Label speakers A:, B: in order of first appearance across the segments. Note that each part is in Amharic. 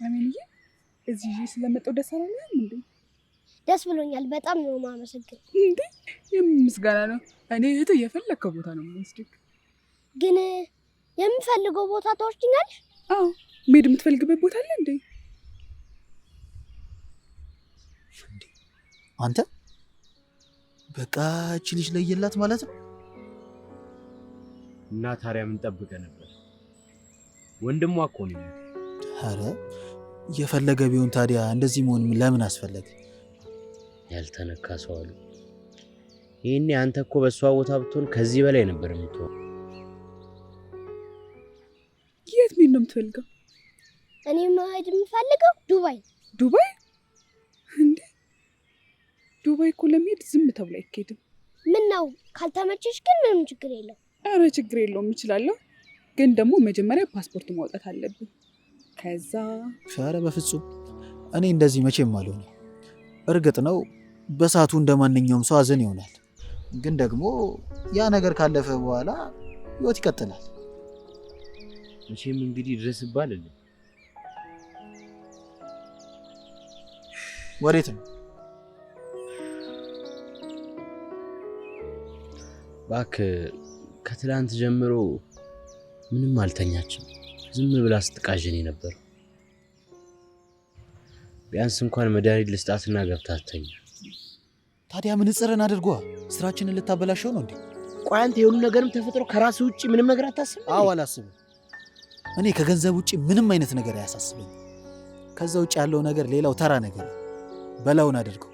A: አሜንዬ እዚህ ስለመጣው ደስ አላለህም እንዴ?
B: ደስ ብሎኛል። በጣም ነው የማመሰግነው።
A: እንዴ የምስጋና ነው። እኔ እህት የፈለከው ቦታ ነው የምወስድክ።
B: ግን የምፈልገው ቦታ ተወስጂኛለሽ?
A: አዎ መሄድ የምትፈልግበት ቦታ አለ እንዴ?
C: አንተ በቃ እቺ ልጅ ለየላት ማለት ነው።
D: እና ታዲያ ምን ጠብቀህ ነበር? ወንድሟ እኮ ነው።
C: ኧረ የፈለገ ቢሆን ታዲያ እንደዚህ መሆን ለምን አስፈለገ?
D: ያልተነካ ሰው አሉ። ይሄኔ አንተ እኮ በሷ ቦታ ብትሆን ከዚህ በላይ ነበር የምትሆን።
A: የት መሄድ ነው የምትፈልገው?
B: እኔ መሄድ የምፈልገው ዱባይ።
A: ዱባይ እንዴ? ዱባይ እኮ ለመሄድ ዝም ተብሎ አይኬድም።
B: ምን ነው ካልተመቸሽ ግን ምንም ችግር የለው።
A: ኧረ ችግር የለውም እችላለሁ። ግን ደግሞ መጀመሪያ ፓስፖርት ማውጣት አለብን። ከዛ
C: ኧረ በፍጹም እኔ እንደዚህ መቼም አልሆነም። እርግጥ ነው በሰዓቱ እንደማንኛውም ሰው አዘን ይሆናል። ግን ደግሞ ያ ነገር ካለፈ በኋላ ህይወት ይቀጥላል።
D: መቼም እንግዲህ ድረስባል አይደል?
C: ወዴት ነው?
D: እባክህ ከትላንት ጀምሮ ምንም አልተኛችም። ዝም ብላ ስትቃዥን ነበር። ቢያንስ እንኳን መድኃኒት ልስጣትና ገብታ ትተኛ።
C: ታዲያ ምንጽርን አድርጓ ስራችንን ልታበላሸው ነው እንዴ?
D: ቆይ አንተ የሁሉ ነገርም ተፈጥሮ ከራስ ውጪ ምንም ነገር አታስብም?
C: አዎ አላስብም። እኔ ከገንዘብ ውጪ ምንም አይነት ነገር አያሳስበኝ። ከዛ ውጪ ያለው ነገር ሌላው ተራ ነገር በላውን አድርገው።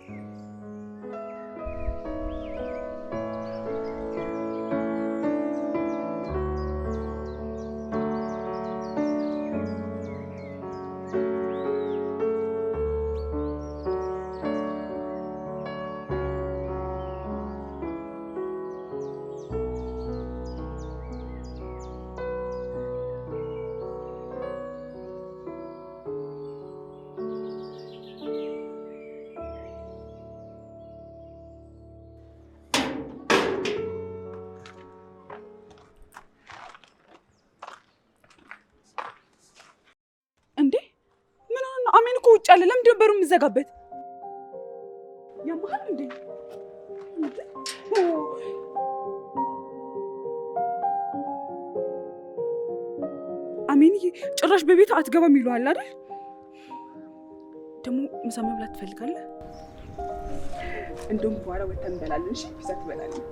A: አሜን እኮ ውጭ አለ። ለምንድን ነበር የምዘጋበት? ያማል እንዴ? አሜንዬ ጭራሽ በቤት አትገባም ይሉሃል አይደል? ደግሞ ምሳ መብላት ትፈልጋለህ? እንደውም በኋላ ወተን እንበላለን። እሺ ፒዛ ትበላለህ?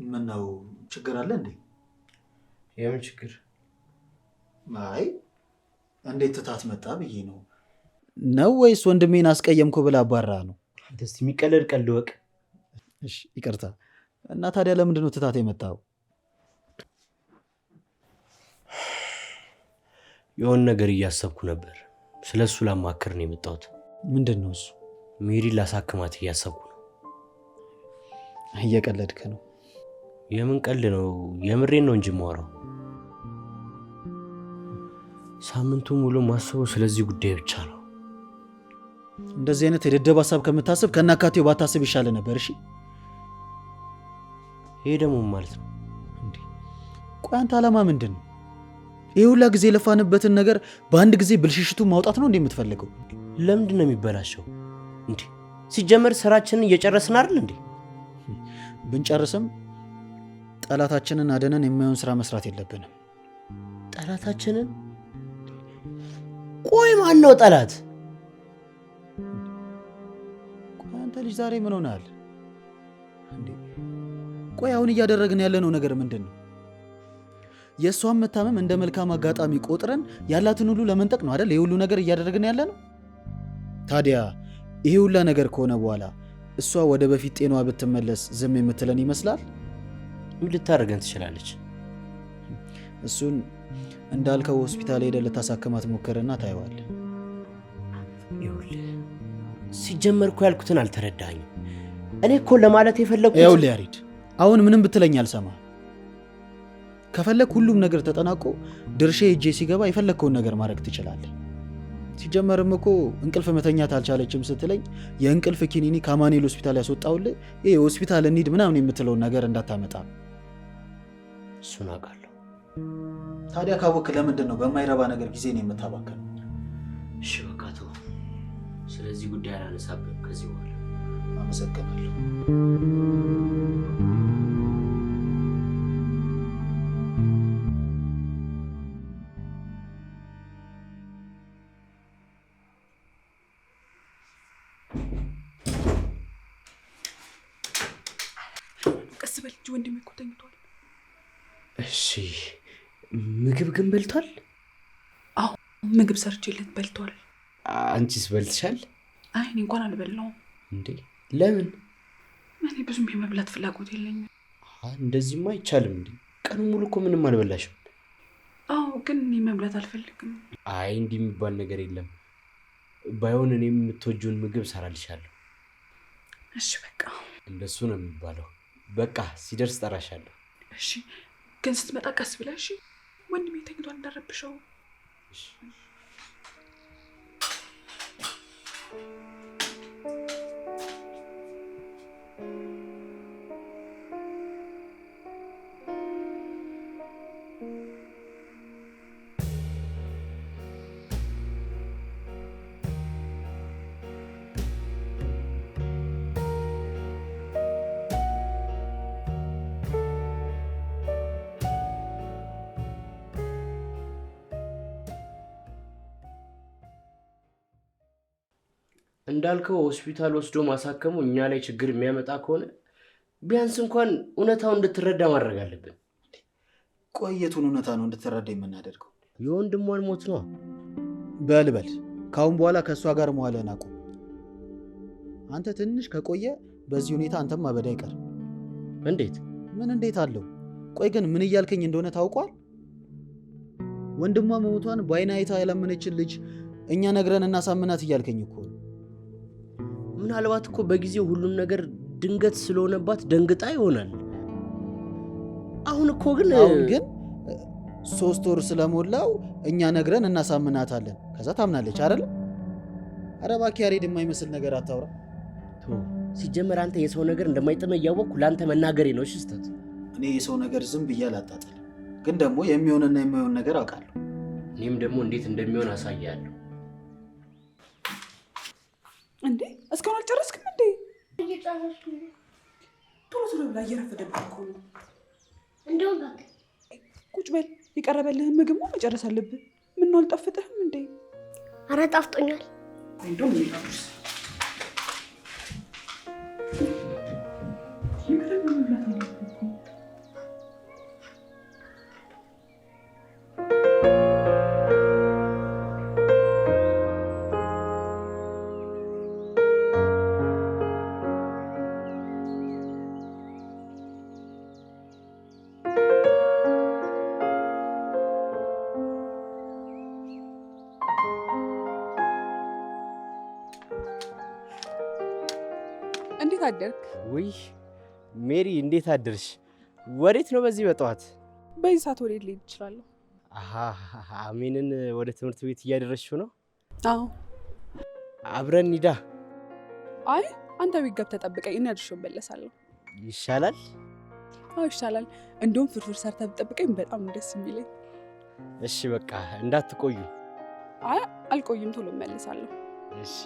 C: ምን ነው ችግር አለ እንዴ?
D: የምን ችግር?
C: አይ እንዴት ትታት መጣ ብዬ ነው። ነው ወይስ ወንድሜን አስቀየምኩ ብላ አባራ ነው?
D: ደስ የሚቀለድ ቀልድ ወቅ።
C: እሺ ይቅርታ። እና ታዲያ ለምንድን ነው ትታት የመጣው?
D: የሆነ ነገር እያሰብኩ ነበር። ስለሱ ላማክር ነው የመጣሁት።
C: ምንድን ነው እሱ?
D: ሜሪን ላሳክማት እያሰብኩ ነው።
C: እየቀለድክ ነው?
D: የምን ቀልድ ነው? የምሬን ነው እንጂ የማወራው። ሳምንቱ ሙሉ ማስበው ስለዚህ ጉዳይ ብቻ ነው።
C: እንደዚህ አይነት የደደብ ሀሳብ ከምታስብ ከናካቴው ባታስብ ይሻለ ነበር። እሺ
D: ይሄ ደግሞ ማለት ነው
C: እንዴ? ቆይ አንተ ዓላማ ምንድን ነው? ይሄ ሁላ ጊዜ የለፋንበትን ነገር በአንድ ጊዜ ብልሽሽቱ ማውጣት ነው እንዴ የምትፈልገው?
D: ለምንድን ነው የሚበላሸው እንዴ? ሲጀመር ስራችንን እየጨረስን አይደል እንዴ?
C: ብንጨርስም ጠላታችንን አደነን የማይሆን ስራ መስራት የለብንም።
D: ጠላታችንን? ቆይ ማን ነው ጠላት?
C: ቆይ አንተ ልጅ ዛሬ ምን ሆነሃል እንዴ? ቆይ አሁን እያደረግን ያለነው ነገር ምንድን ነው? የእሷን መታመም እንደ መልካም አጋጣሚ ቆጥረን ያላትን ሁሉ ለመንጠቅ ነው አይደል? ይሄ ሁሉ ነገር እያደረግን ያለ ነው። ታዲያ ይሄ ሁላ ነገር ከሆነ በኋላ እሷ ወደ በፊት ጤናዋ ብትመለስ ዝም የምትለን ይመስላል?
D: ምን ልታደርገን ትችላለች?
C: እሱን እንዳልከው ሆስፒታል ሄደህ ልታሳክማት ሞክርና ታየዋለህ።
D: ይኸውልህ ሲጀመር እኮ ያልኩትን አልተረዳኝም። እኔ እኮ ለማለት የፈለኩት
C: ይኸውልህ ያሬድ፣ አሁን ምንም ብትለኝ አልሰማህ። ከፈለግ ሁሉም ነገር ተጠናቆ ድርሼ እጄ ሲገባ የፈለግከውን ነገር ማድረግ ትችላለህ። ሲጀመርም እኮ እንቅልፍ መተኛት አልቻለችም ስትለኝ የእንቅልፍ ኪኒኒ ከአማኑኤል ሆስፒታል ያስወጣውልህ ይሄ ሆስፒታል እንሂድ ምናምን የምትለውን ነገር እንዳታመጣ።
D: እሱን አውቃለሁ።
C: ታዲያ ካወክ ለምንድን ነው በማይረባ ነገር ጊዜን የምታባከነው?
D: እሺ በቃ ተው። ስለዚህ ጉዳይ አላነሳብህም ከዚህ በኋላ።
C: አመሰግናለሁ።
A: ቀስ በል እንጂ ወንድሜ እኮ ተኝቷል።
D: እሺ ምግብ ግን በልቷል?
A: አዎ ምግብ ሰርቼለት በልቷል።
D: አንቺስ በልትሻል?
A: አይ እኔ እንኳን አልበላውም።
D: እንዴ ለምን?
A: እኔ ብዙም የመብላት ፍላጎት የለኝም።
D: እንደዚህማ አይቻልም እንዴ? ቀኑ ሙሉ እኮ ምንም አልበላሽም።
A: አዎ ግን እኔ መብላት አልፈልግም።
D: አይ እንዲህ የሚባል ነገር የለም። ባይሆን እኔም የምትወጂውን ምግብ ሰራልሻለሁ።
A: እሺ በቃ
D: እንደሱ ነው የሚባለው። በቃ ሲደርስ ጠራሻለሁ።
A: እሺ ግን ስትመጣ ቀስ ብለህ እሺ። ወንድሜ ተኝቷል እንዳረብሸው።
D: እሺ እንዳልከው ሆስፒታል ወስዶ ማሳከሙ እኛ ላይ ችግር የሚያመጣ ከሆነ ቢያንስ እንኳን እውነታውን እንድትረዳ ማድረግ አለብን።
C: ቆየቱን እውነታ ነው እንድትረዳ የምናደርገው።
D: የወንድሟን ሞት ነው።
C: በልበል ካሁን በኋላ ከእሷ ጋር መዋልህን አቁም። አንተ ትንሽ ከቆየ በዚህ ሁኔታ አንተም ማበድ አይቀርም።
D: እንዴት?
C: ምን እንዴት አለው? ቆይ ግን ምን እያልከኝ እንደሆነ ታውቋል? ወንድሟ መሞቷን በአይና አይታ ያላመነችን ልጅ እኛ ነግረን እናሳምናት እያልከኝ እኮ ነው።
D: ምናልባት እኮ በጊዜው ሁሉም ነገር ድንገት ስለሆነባት ደንግጣ ይሆናል። አሁን ግን 3 ወር ስለሞላው እኛ ነግረን እናሳምናታለን። ከዛ ታምናለች አይደል? ኧረ እባክህ ያሬድ የማይመስል ነገር አታውራ። ሲጀመር አንተ የሰው ነገር እንደማይጥም እያወቅኩ ለአንተ መናገሬ ነው ስህተት።
C: እኔ የሰው ነገር ዝም ብዬ አላጣጥልም፣ ግን ደግሞ የሚሆንና የማይሆን ነገር አውቃለሁ።
D: እኔም ደግሞ እንዴት እንደሚሆን አሳያለሁ።
A: እንዴ እስካሁን አልጨረስክም እንዴ?
B: እየጨረስኩ ነው።
A: ቶሎ ቶሎ ብላ እየረፈደብህ እኮ ነው።
B: እንደውም በቃ
A: ቁጭ በል። የቀረበልህን ምግብ መጨረስ አለብህ። ምነው አልጣፈጠህም እንዴ?
B: ኧረ ጣፍጦኛል።
A: እንደውም ይላሉስ እንዴት አደርክ?
D: ውይ ሜሪ እንዴት አደርሽ? ወዴት ነው በዚህ በጠዋት?
A: በዚህ ሰዓት ወዴት ልሄድ እችላለሁ?
D: አሜንን ወደ ትምህርት ቤት እያደረስሽው ነው?
A: አዎ።
D: አብረን ሂዳ።
A: አይ አንተ ቤት ገብተህ ጠብቀኝ፣ እኔ አድርሼው እመለሳለሁ።
D: ይሻላል?
A: አዎ ይሻላል። እንደውም ፍርፍር ሰርተህ ብትጠብቀኝ በጣም ደስ የሚለኝ።
D: እሺ በቃ እንዳትቆዩ።
A: አይ አልቆይም፣ ቶሎ እመለሳለሁ።
D: እሺ።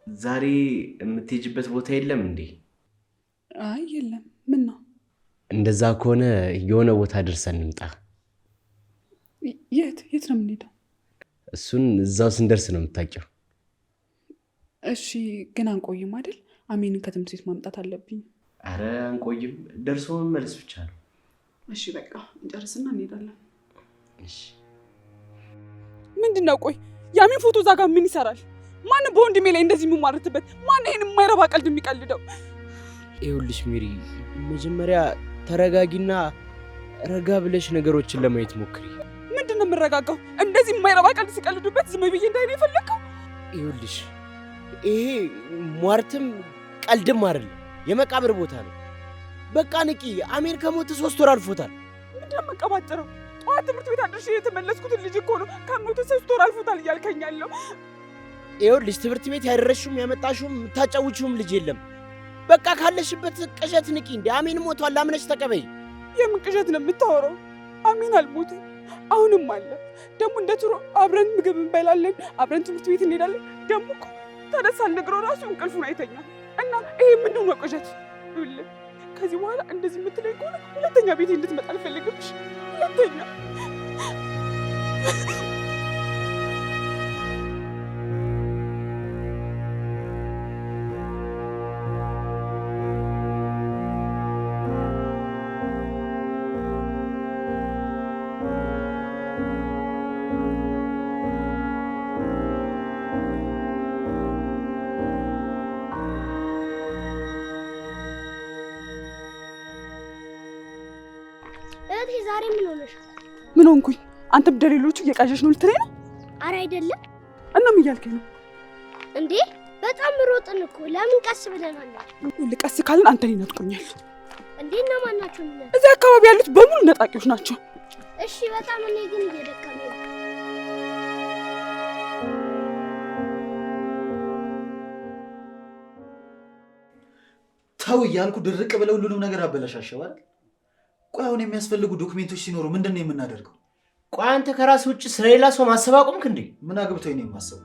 D: ዛሬ የምትሄጂበት ቦታ የለም እንዴ?
A: አይ የለም። ምን ነው?
D: እንደዛ ከሆነ የሆነ ቦታ ደርሰን እንምጣ።
A: የት ነው የምንሄደው?
D: እሱን እዛው ስንደርስ ነው የምታውቂው።
A: እሺ ግን አንቆይም አይደል? አሜንን ከትምህርት ቤት ማምጣት አለብኝ።
D: አረ አንቆይም፣ ደርሶ መመለስ ብቻ ነው።
A: እሺ በቃ እንጨርስና እንሄዳለን።
D: እሺ።
A: ምንድነው? ቆይ የአሜን ፎቶ እዛ ጋር ምን ይሰራል? ማን በወንድሜ ላይ እንደዚህ የሚማርትበት? ማን ይሄን የማይረባ ቀልድ የሚቀልደው?
D: ይኸውልሽ ሜሪ፣ መጀመሪያ ተረጋጊና ረጋ ብለሽ ነገሮችን ለማየት ሞክሪ።
A: ምንድነው የምረጋጋው? እንደዚህ የማይረባ ቀልድ ሲቀልዱበት ዝም ብዬ እንዳይኔ የፈለከው?
D: ይኸውልሽ ይሄ ሟርትም ቀልድም አይደለም፣ የመቃብር ቦታ ነው። በቃ ንቂ። አሜን ከሞተ 3 ወር አልፎታል።
A: ምንድነው የምቀባጥረው? ጠዋት ትምህርት ቤት አድርሼ የተመለስኩትን ልጅ እኮ ነው ከሞተ 3 ወር አልፎታል እያልከኝ ያለው።
D: ይኸውልሽ ትምህርት ቤት ያደረሽውም ያመጣሽውም የምታጫውቺውም ልጅ የለም። በቃ ካለሽበት ቅዠት ንቂ። እንደ አሜን ሞቷል አምነሽ ተቀበይ።
A: የምን ቅዠት ነው የምታወራው? አሜን አልሞትም፣ አሁንም አለ። ደግሞ እንደ ትሮ አብረን ምግብ እንበላለን፣ አብረን ትምህርት ቤት እንሄዳለን። ደግሞ እኮ ተነሳ ነግሮ ራሱ እንቅልፉን አይተኛም። እና ይሄ ምንድን ነው ቅዠት? ይኸውልህ ከዚህ በኋላ እንደዚህ የምትለኝ ከሆነ ሁለተኛ ቤቴ እንድትመጣ አልፈልግም። ሁለተኛ
B: ዛሬ ምን ሆነሽ?
A: ምን ሆንኩኝ? አንተ በደሌሎቹ እየቃዠሽ ነው ልትለኝ ነው?
B: አረ አይደለም።
A: እና ምን እያልከኝ ነው
B: እንዴ? በጣም ሮጥን እኮ። ለምን ቀስ ብለናል?
A: ልቀስ ካልን አንተን ይነጥቁኛል።
B: እንዴ እና ማን ናቸው?
A: እዚህ አካባቢ ያሉት በሙሉ ነጣቂዎች ናቸው።
B: እሺ በጣም እኔ ግን እየደከመኝ ነው።
C: ተው እያልኩ ድርቅ ብለው ሁሉንም ነገር አበላሻሸው አይደል? ቆይ አሁን የሚያስፈልጉ ዶክሜንቶች ሲኖሩ ምንድን ነው የምናደርገው?
D: ቆይ አንተ ከራስህ ውጭ ስለሌላ ሰው ማሰብ አቁምክ እንዴ?
C: ምን አግብቶኝ ነው የማስበው?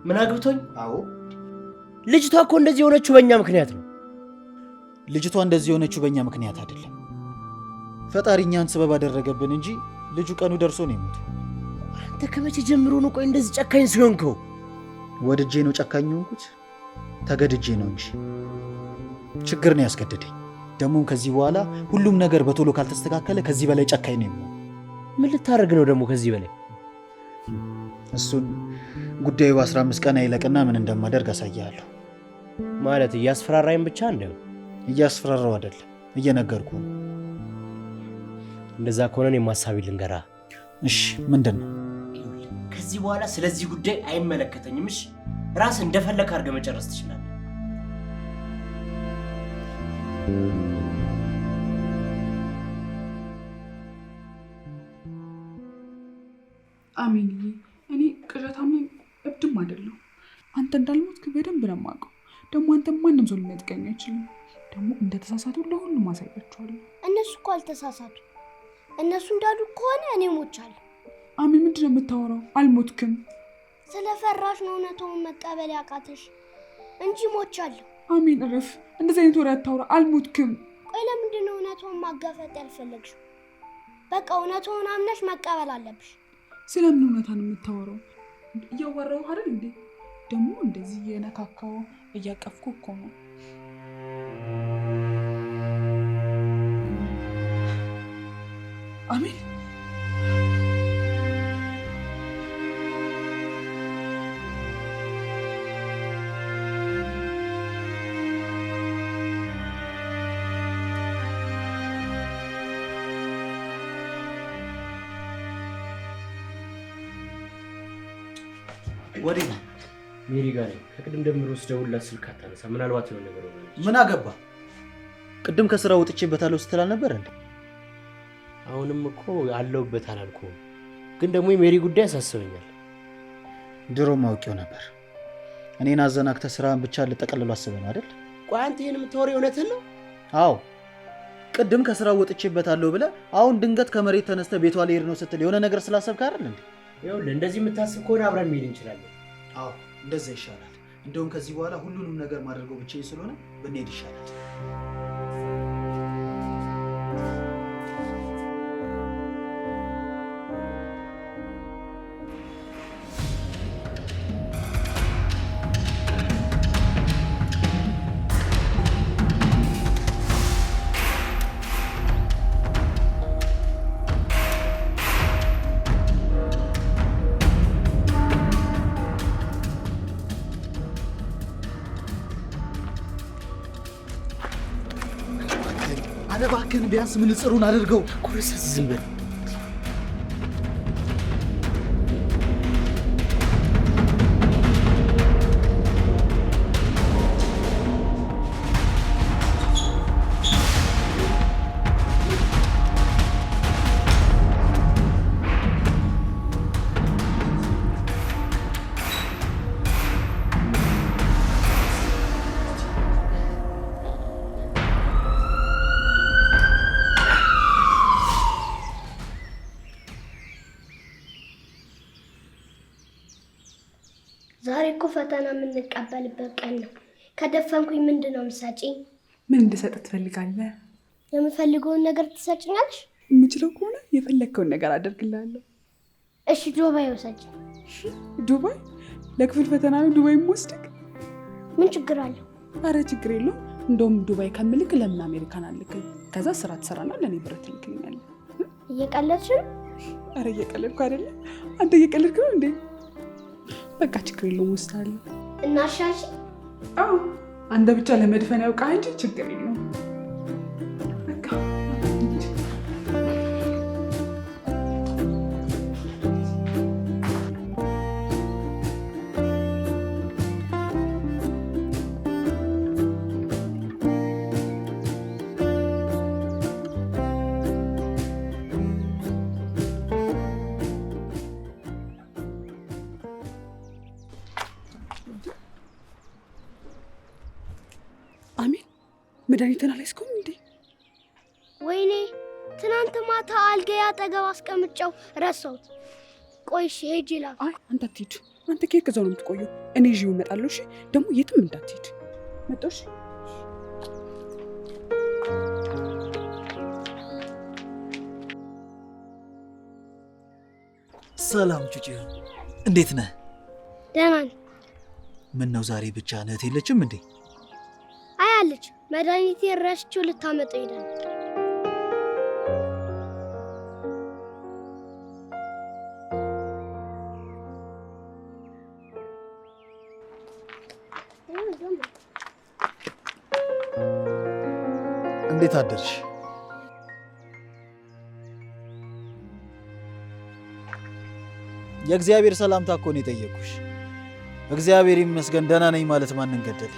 D: ምን አግብቶኝ?
C: አዎ
D: ልጅቷ እኮ እንደዚህ የሆነችው በእኛ ምክንያት ነው።
C: ልጅቷ እንደዚህ የሆነችው በእኛ ምክንያት አይደለም። ፈጣሪ እኛን ሰበብ አደረገብን እንጂ ልጁ ቀኑ ደርሶ ነው የሞተው።
D: አንተ ከመቼ ጀምሮ ነው ቆይ እንደዚህ ጨካኝ ሲሆንከው?
C: ወድጄ ነው ጨካኝ ሆንኩት? ተገድጄ ነው እንጂ ችግር ነው ያስገደደኝ። ደግሞ ከዚህ በኋላ ሁሉም ነገር በቶሎ ካልተስተካከለ ከዚህ በላይ ጨካኝ ነው የምሆነው።
D: ምን ልታደርግ ነው ደግሞ ከዚህ በላይ?
C: እሱን ጉዳዩ በ15 ቀን አይለቅና ምን እንደማደርግ አሳያለሁ።
D: ማለት እያስፈራራኝ ብቻ እንደው?
C: እያስፈራራው አይደለም እየነገርኩ ነው።
D: እንደዛ ከሆነ እኔም ሐሳቤ ልንገራ።
C: እሺ ምንድን ነው?
D: ከዚህ በኋላ ስለዚህ ጉዳይ አይመለከተኝም። እሺ ራስ እንደፈለክ አድርገህ መጨረስ ትችላለህ።
A: አሜን፣ እኔ ቅዠታሜም እብድም አይደለሁ። አንተ እንዳልሞትክ በደንብ ነው የማውቀው። ደግሞ አንተ ማንም ሰው ሊነጥቀኝ አይችልም። ደግሞ እንደተሳሳቱ ለሁሉም አሳያቸዋለሁ።
B: እነሱ እኮ አልተሳሳቱ። እነሱ እንዳሉ ከሆነ እኔ ሞቻለሁ።
A: አሜን፣ ምንድን ነው የምታወራው? አልሞትክም።
B: ስለፈራሽ ነው እውነታውን መቀበል ያቃተሽ እንጂ ሞቻለሁ።
A: አሚን እረፍ። እንደዚህ አይነት ወሬ አታውራ። አልሞትክም።
B: ቆይ ለምንድን ነው እውነቱን ማጋፈጥ ያልፈለግሽው? በቃ እውነቱን አምነሽ መቀበል አለብሽ።
A: ስለምን እውነታ ነው የምታወራው? እያወራሁ አይደል እንዴ? ደግሞ እንደዚህ እየነካካው እያቀፍኩ እኮ ነው። አሚን
C: ወዴት ነው?
D: ሜሪ ጋር ነኝ። ከቅድም ደምሮ ስደውልላት ስልክ አታነሳ። ምናልባት የሆነ ነገር ሆናለች።
C: ምን አገባ? ቅድም ከስራ ወጥቼበታለሁ ስትል አልነበር እንዴ?
D: አሁንም እኮ አለሁበት አላልኩም፣ ግን ደግሞ የሜሪ ጉዳይ ያሳስበኛል።
C: ድሮም አውቄው ነበር። እኔን አዘናግተህ ስራን ብቻ ልጠቀልሉ አስበህ ነው አይደል?
D: ቆይ አንተ ይሄን የምታወራው እውነትህን ነው?
C: አዎ። ቅድም ከስራ ወጥቼበታለሁ ብለህ አሁን ድንገት ከመሬት ተነስተህ ቤቷ ልሄድ ነው ስትል የሆነ ነገር ስላሰብክ አይደል እንዴ?
D: ይኸውልህ እንደዚህ የምታስብ ከሆነ አብረን መሄድ እንችላለን።
C: አዎ እንደዛ ይሻላል። እንደውም ከዚህ በኋላ ሁሉንም ነገር ማድረገው ብቻዬን ስለሆነ ብንሄድ ይሻላል። እባክህን ቢያንስ ምንጽሩን አድርገው።
D: ኩርሰስ ዝም በል።
B: ዛሬ እኮ ፈተና የምንቀበልበት ቀን ነው። ከደፈንኩኝ ምንድነው የምትሰጪኝ?
A: ምን እንድሰጥ ትፈልጋለህ?
B: የምፈልገውን ነገር ትሰጪኛለሽ?
A: የምችለው ከሆነ የፈለግከውን ነገር አደርግልሃለሁ።
B: እሺ ዱባይ ወሰጂኝ።
A: ዱባይ? ለክፍል ፈተና ነው ዱባይ የምወስድክ?
B: ምን ችግር አለው?
A: አረ ችግር የለውም። እንደውም ዱባይ ከምልክ ለምን አሜሪካን አልክም? ከዛ ስራ ትሰራና ለእኔ ብር ትልክልኛለህ።
B: እየቀለድሽ ነው?
A: አረ እየቀለድኩ አይደለም። አንተ እየቀለድክ ነው እንዴ? በቃ ችግር የለውም ወስዳለሁ።
B: እና ሻሽ?
A: አዎ አንተ ብቻ ለመድፈን ያውቃ እንጂ ችግር የለውም። በቃ መድኃኒትን አላስኩም እንዴ?
B: ወይኔ ትናንት ማታ አልጋዬ አጠገብ አስቀምጨው ረሳሁት። ቆይ እሺ ሂጂ ላክ።
A: አይ አንተ አትሂድ። አንተ ከሄድክ እዛው ነው የምትቆየው። እኔ ይዤው እመጣለሁ። እሺ ደግሞ የትም እንዳትሄድ። መጣሁ። እሺ
C: ሰላም ጩጬ፣ እንዴት ነህ?
B: ደህና ነኝ።
C: ምን ነው ዛሬ ብቻ እህት የለችም እንዴ?
B: አያለች። መድኃኒቴን ረስቼው ልታመጣው ሄዳለች።
C: እንዴት አደርሽ? የእግዚአብሔር ሰላምታ እኮ ነው የጠየኩሽ። እግዚአብሔር ይመስገን ደህና ነኝ ማለት ማንን ገደለ?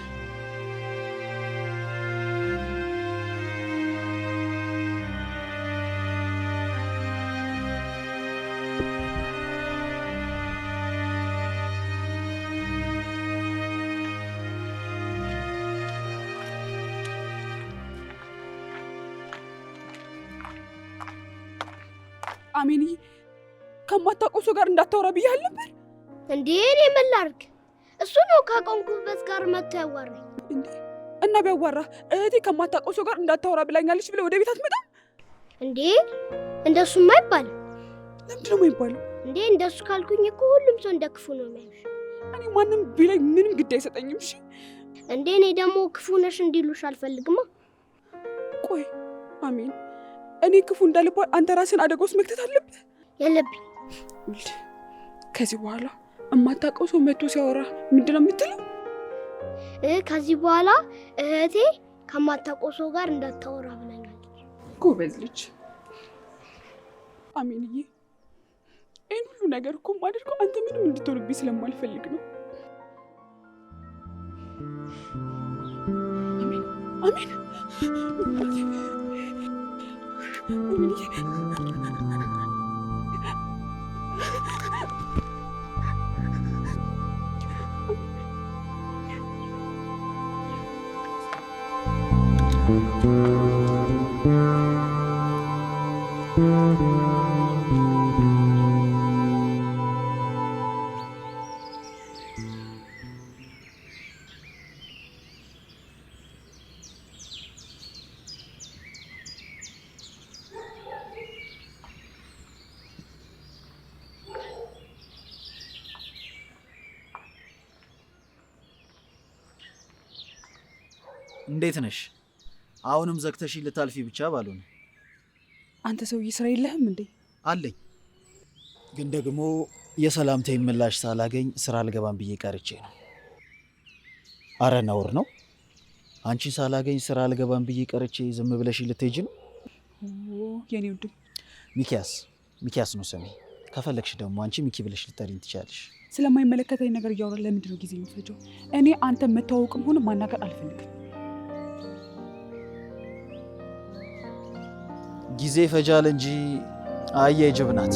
A: አሜኒ ከማታውቀው ሰው ጋር እንዳታወራ ብያለሁ ነበር
B: እንዴ? እኔ ምን ላድርግ? እሱ ነው ካቆምኩበት ጋር መጥቶ ያዋራኝ።
A: እንዴ እና ቢያዋራ እህቴ ከማታውቀው ሰው ጋር እንዳታወራ ብላኛለች ብለህ ወደ ቤት አትመጣም
B: እንዴ? እንደሱማ አይባልም።
A: ለምንድን ነው የማይባለው?
B: እንዴ እንደሱ ካልኩኝ እኮ ሁሉም ሰው እንደ ክፉ ነው የሚያዩሽ።
A: እኔ ማንም ቢለኝ ምንም ግድ አይሰጠኝም። እሺ
B: እንዴ እኔ ደግሞ ክፉ ነሽ እንዲሉሽ አልፈልግማ።
A: ቆይ አሜን፣ እኔ ክፉ እንዳልባል አንተ ራስን አደጋ ውስጥ መክተት አለብህ?
B: የለብኝ።
A: ከዚህ በኋላ እማታውቀው ሰው መጥቶ ሲያወራ ምንድን ነው የምትለው?
B: ከዚህ በኋላ እህቴ ከማታውቀው ሰው ጋር እንዳታወራ ብላኛለች።
A: ጎበዝ ልጅ አሜንዬ። ይህን ሁሉ ነገር እኮ የማደርገው አንተ ምንም እንድትሆንብኝ ስለማልፈልግ ነው። አሜን አሜን አሜንዬ።
C: እንዴት ነሽ? አሁንም ዘግተሽ ልታልፊ ብቻ ባልሆነ።
A: አንተ ሰውዬ ስራ የለህም እንዴ?
C: አለኝ፣ ግን ደግሞ የሰላምታዬን ምላሽ ሳላገኝ ስራ አልገባም ብዬ ቀርቼ ነው። አረ ነውር ነው። አንቺን ሳላገኝ ስራ አልገባም ብዬ ቀርቼ ዝም ብለሽ ልትሄጂ ነው?
A: የኔ ውድ
C: ሚኪያስ ነው ስሜ። ከፈለግሽ ደግሞ አንቺ ሚኪ ብለሽ ልጠሪኝ ትችያለሽ።
A: ስለማይመለከተኝ ነገር እያወራን ለምንድን ነው ጊዜ የሚፈጀው? እኔ አንተ መተዋወቅም ሆነ ማናገር አልፈልግም።
C: ጊዜ ፈጃል እንጂ አየ ጅብ ናት።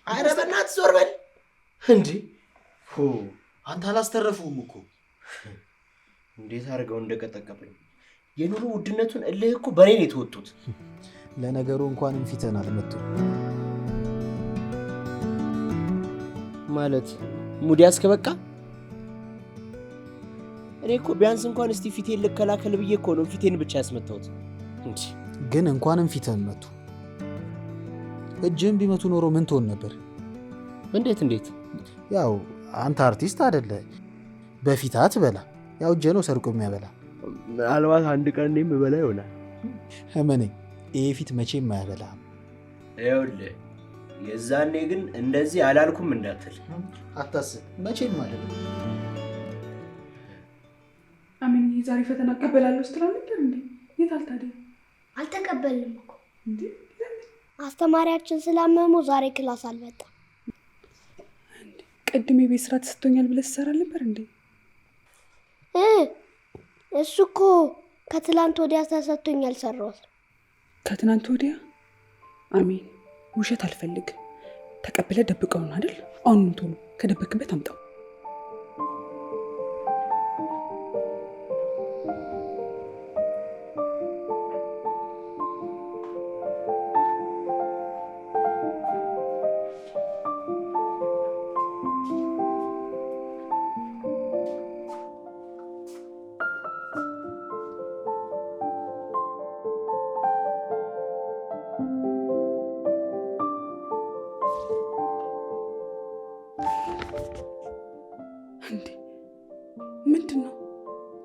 D: ኧረ በእናትህ ዞር በል እንዴ!
C: አንተ አላስተረፉም እኮ።
D: እንዴት አድርገው እንደቀጠቀጡኝ። የኑሮ ውድነቱን እልህ እኮ በኔ ነው የተወጡት።
C: ለነገሩ እንኳንም ፊትህን አልመቱም
D: ማለት ሙዲ ያስከበቃ። እኔ እኮ ቢያንስ እንኳን እስቲ ፊቴን ልከላከል ብዬ እኮ ነው ፊቴን ብቻ ያስመታሁት እንጂ።
C: ግን እንኳንም ፊትህን መቱ። እጅህን ቢመቱ ኖሮ ምን ትሆን ነበር?
D: እንዴት?
C: ያው አንተ አርቲስት አይደለ? በፊት አትበላ። ያው እጄ ነው ሰርቆ የሚያበላ።
D: ምናልባት አንድ ቀን እኔም እበላ ይሆናል።
C: እመነኝ፣ ይሄ ፊት መቼም አያበላም።
D: ይኸውልህ የዛኔ ግን እንደዚህ አላልኩም እንዳትል።
C: አታስብ፣ መቼም ማለት ነው።
A: አሜን፣ ዛሬ ፈተና እቀበላለሁ ስትል ነበር እንዴ? የት አልታደለ?
B: አልተቀበልንም እኮ
A: እንዴ።
B: አስተማሪያችን ስላመሙ ዛሬ ክላስ አልመጣም።
A: ቅድም የቤት ስራ ተሰጥቶኛል ብለህ ትሰራ ነበር እንዴ?
B: እሱ እኮ ከትላንት ወዲያ ተሰጥቶኛል ሰራሁት።
A: ከትናንት ወዲያ? አሜን፣ ውሸት አልፈልግም። ተቀብለህ ደብቀው ነው አይደል? አሁን ቶሎ ከደበክበት አምጣው። ምንድን ነው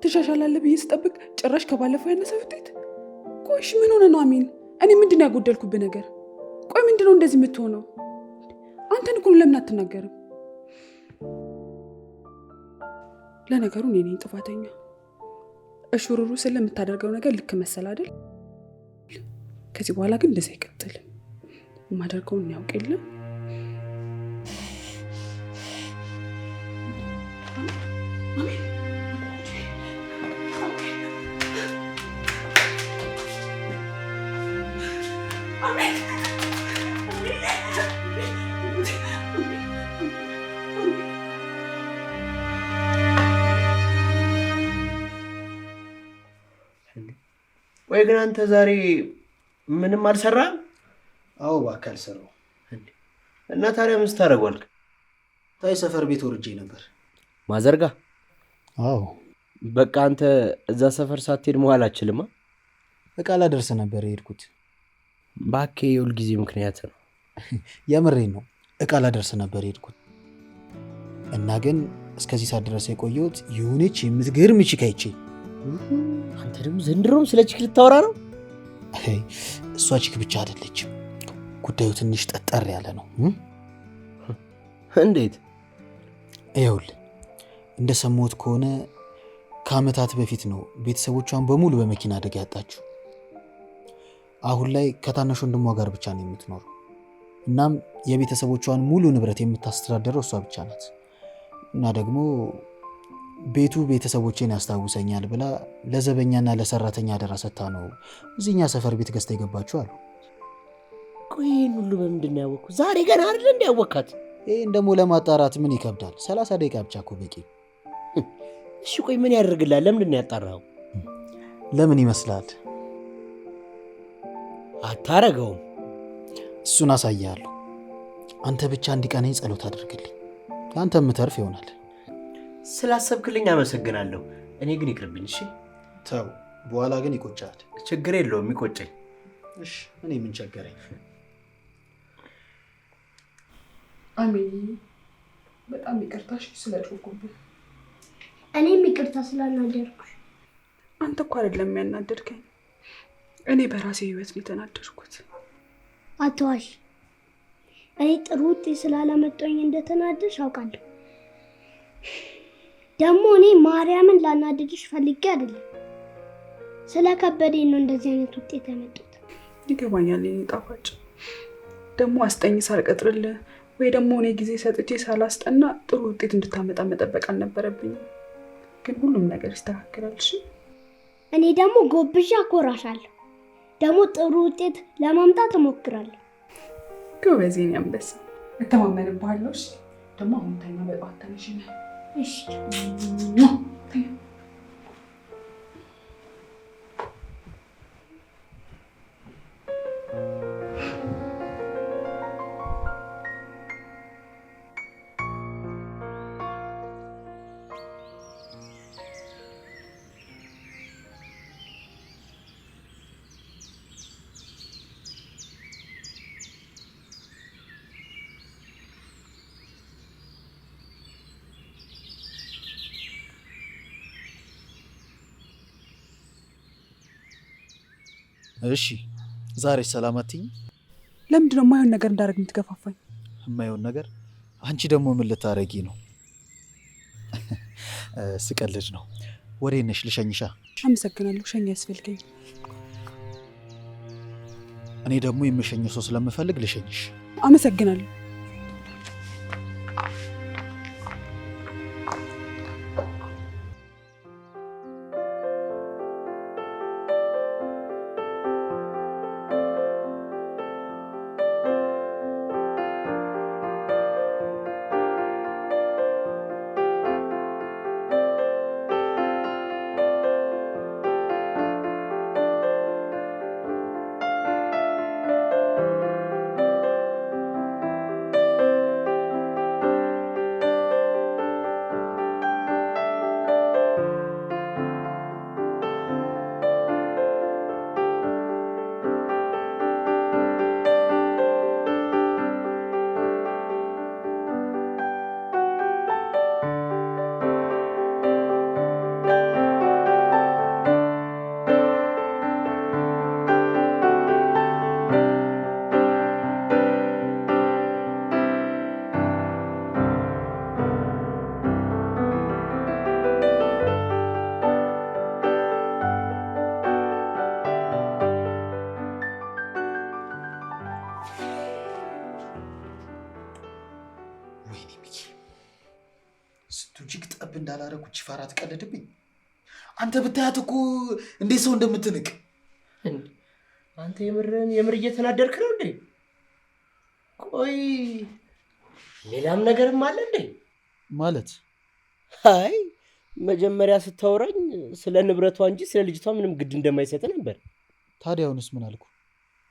A: ትሻሻላለህ ብዬ ስጠብቅ ጭራሽ ከባለፈው ያነሰ ውጤት። ቆይሽ ምን ሆነ ነው አሜን? እኔ ምንድን ነው ያጎደልኩብህ ነገር? ቆይ ምንድነው እንደዚህ የምትሆነው? አንተን እኮ ለምን አትናገርም? ለነገሩ እኔ ነኝ ጥፋተኛ። እሹሩሩ ስለምታደርገው ነገር ልክ መሰል አይደል? ከዚህ በኋላ ግን እንደዚህ አይቀጥልም። የማደርገውን ያውቅ የለም።
D: ወይ ግን አንተ ዛሬ ምንም አልሰራም?
C: አዎ እባክህ አልሰራሁም።
D: እና ታዲያ ምን ስታደርጓል?
C: ታይ ሰፈር ቤት ወርጄ ነበር።
D: ማዘርጋ?
C: አዎ።
D: በቃ አንተ እዛ ሰፈር ሳትሄድ መዋል አትችልማ?
C: እቃ ላደርስ ነበር የሄድኩት።
D: እባክህ የሁል ጊዜ ምክንያት ነው።
C: የምሬን ነው። እቃ ላደርስ ነበር የሄድኩት እና ግን እስከዚህ ሰዓት ድረስ የቆየሁት የሆነች የምትገርም ቺክ አይቼ።
D: አንተ ደግሞ ዘንድሮም ስለ ቺክ ልታወራ ነው?
C: እሷ ቺክ ብቻ አይደለችም፣ ጉዳዩ ትንሽ ጠጠር ያለ ነው።
D: እንዴት?
C: ይኸውልህ እንደሰማሁት ከሆነ ከዓመታት በፊት ነው ቤተሰቦቿን በሙሉ በመኪና አደጋ ያጣችው። አሁን ላይ ከታናሽ ወንድሟ ጋር ብቻ ነው የምትኖረው። እናም የቤተሰቦቿን ሙሉ ንብረት የምታስተዳድረው እሷ ብቻ ናት። እና ደግሞ ቤቱ ቤተሰቦቼን ያስታውሰኛል ብላ ለዘበኛና ለሰራተኛ አደራ ሰጥታ ነው እዚህኛ ሰፈር ቤት ገዝታ የገባችው አሉ።
D: ቆይ ይህን ሁሉ በምንድን ነው ያወቅኩት? ዛሬ ገና አይደል እንደ ያወቅካት?
C: ይህን ደግሞ ለማጣራት ምን ይከብዳል? 30 ደቂቃ ብቻ እኮ በቂ።
D: እሺ ቆይ ምን ያደርግላል? ለምንድን ነው ያጣራኸው?
C: ለምን ይመስላል?
D: አታረገውም።
C: እሱን አሳያለሁ። አንተ ብቻ እንዲቀናኝ ጸሎት አድርግልኝ። ለአንተ የምተርፍ ይሆናል።
D: ስላሰብክልኝ አመሰግናለሁ። እኔ ግን ይቅርብኝ። እሺ
C: ተው፣ በኋላ ግን ይቆጫል።
D: ችግር የለውም ይቆጨኝ።
C: እሺ እኔ ምን ቸገረኝ?
A: አሜን። በጣም ይቅርታሽ ስለጮኩብህ።
B: እኔም ይቅርታ ስላናደርኩሽ።
A: አንተ እኮ አይደለም ያናደድከኝ፣ እኔ በራሴ ህይወት ነው የተናደድኩት።
B: አትዋሽ። እኔ ጥሩ ውጤት ስላላመጣኝ እንደተናደድሽ አውቃለሁ። ደግሞ እኔ ማርያምን ላናደድሽ ፈልጌ አይደለም፣ ስለከበደኝ ነው እንደዚህ አይነት ውጤት ያመጣሁት።
A: ይገባኛል የኔ ጣፋጭ። ደግሞ አስጠኝ ሳልቀጥርልህ ወይ ደግሞ እኔ ጊዜ ሰጥቼ ሳላስጠና ጥሩ ውጤት እንድታመጣ መጠበቅ አልነበረብኝም። ግን ሁሉም ነገር ይስተካከላል። እሺ
B: እኔ ደግሞ ጎብዣ አኮራሻለሁ። ደግሞ ጥሩ ውጤት ለማምጣት እሞክራለሁ።
A: ጎበዝ የኔ አንበሳ፣ እተማመንብሃለሁ። እሺ ደግሞ አሁን ተኛ፣ በጠዋት ተነሽ።
B: እሺ
C: እሺ ዛሬ ሰላም አትይኝ?
A: ለምንድን ነው የማይሆን ነገር እንዳደረግ የምትገፋፋኝ?
C: የማይሆን ነገር? አንቺ ደግሞ ምን ልታረጊ ነው? ስቀልድ ነው። ወዴት ነሽ? ልሸኝሻ?
A: አመሰግናለሁ። ሸኝ ያስፈልገኝ።
C: እኔ ደግሞ የምሸኘው ሰው ስለምፈልግ ልሸኝሽ።
A: አመሰግናለሁ።
C: ወይኔ ሚኪ ስንቱ እጅግ ጠብ እንዳላረኩ ቺፋራ ትቀልድብኝ። አንተ ብታያት እኮ እንዴት ሰው እንደምትንቅ።
D: አንተ የምር እየተናደርክ ነው እንዴ? ቆይ ሌላም ነገርም አለ እንዴ?
C: ማለት
D: አይ መጀመሪያ ስታወራኝ ስለ ንብረቷ እንጂ ስለ ልጅቷ ምንም ግድ እንደማይሰጥ ነበር።
C: ታዲያ አሁንስ ምን አልኩ?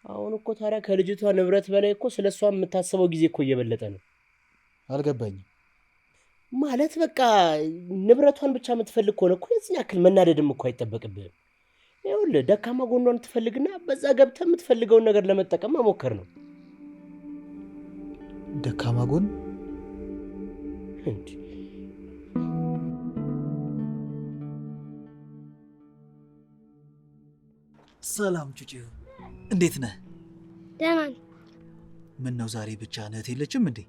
D: አሁን እኮ ታዲያ ከልጅቷ ንብረት በላይ እኮ ስለሷ የምታስበው ጊዜ እኮ እየበለጠ ነው።
C: አልገባኝም።
D: ማለት በቃ ንብረቷን ብቻ የምትፈልግ ከሆነ እኮ የዚህን ያክል መናደድም እኮ አይጠበቅብህም። ይኸውልህ ደካማ ጎኗን ትፈልግና በዛ ገብተህ የምትፈልገውን ነገር ለመጠቀም መሞከር ነው።
C: ደካማ ጎን
D: እንዴ?
C: ሰላም ጩጬ፣ እንዴት ነህ?
B: ደህና ነኝ።
C: ምን ነው ዛሬ ብቻ እህት የለችም እንዴ?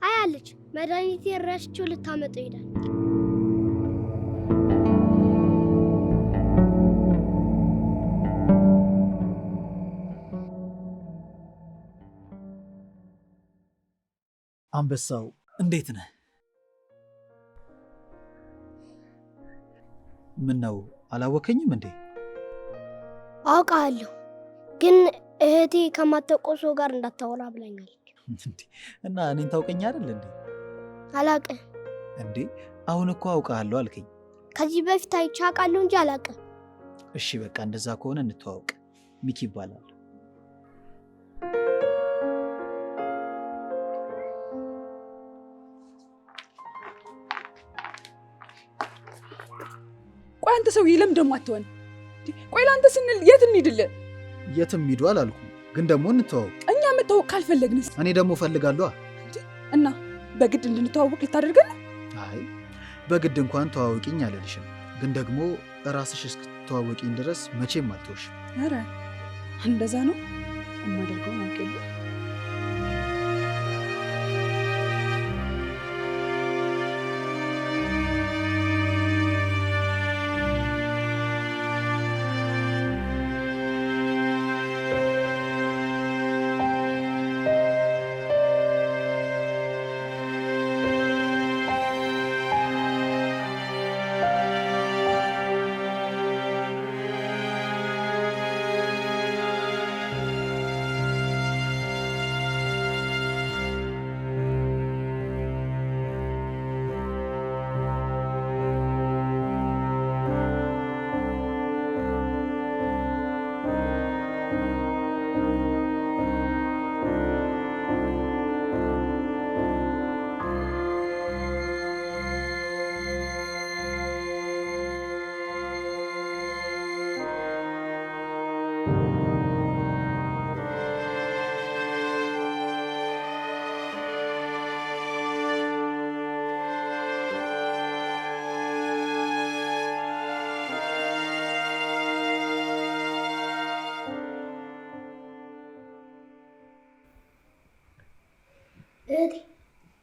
B: አይ አለች። መድኃኒቴን ረስቼው ልታመጣው ሄዳል።
C: አንበሳው እንዴት ነህ? ምን ነው አላወከኝም እንዴ?
B: አውቃለሁ፣ ግን እህቴ ከማታውቀው ሰው ጋር እንዳታወራ ብላኛለች።
C: እና እኔን ታውቀኝ አይደል እንዴ?
B: አላውቅም።
C: እንዴ አሁን እኮ አውቃለሁ አልከኝ።
B: ከዚህ በፊት አይቼ አውቃለሁ እንጂ አላውቅም።
C: እሺ በቃ እንደዛ ከሆነ እንተዋወቅ። ሚኪ ይባላል።
A: ቆይ አንተ ሰውዬ ለምን ደሞ አትሆን? ቆይ ለአንተ ስንል የት እንሂድልህ?
C: የትም ሂዱ አላልኩም፣ ግን ደግሞ እንተዋወቅ።
A: እኛ መታወቅ ካልፈለግንስ?
C: እኔ ደግሞ እፈልጋለሁ።
A: እና በግድ እንድንተዋወቅ ልታደርገን?
C: አይ በግድ እንኳን ተዋወቂኝ አልልሽም፣ ግን ደግሞ ራስሽ እስክትተዋወቂኝ ድረስ መቼም አልተውሽም።
A: ኧረ እንደዛ ነው የማደርገው ነው።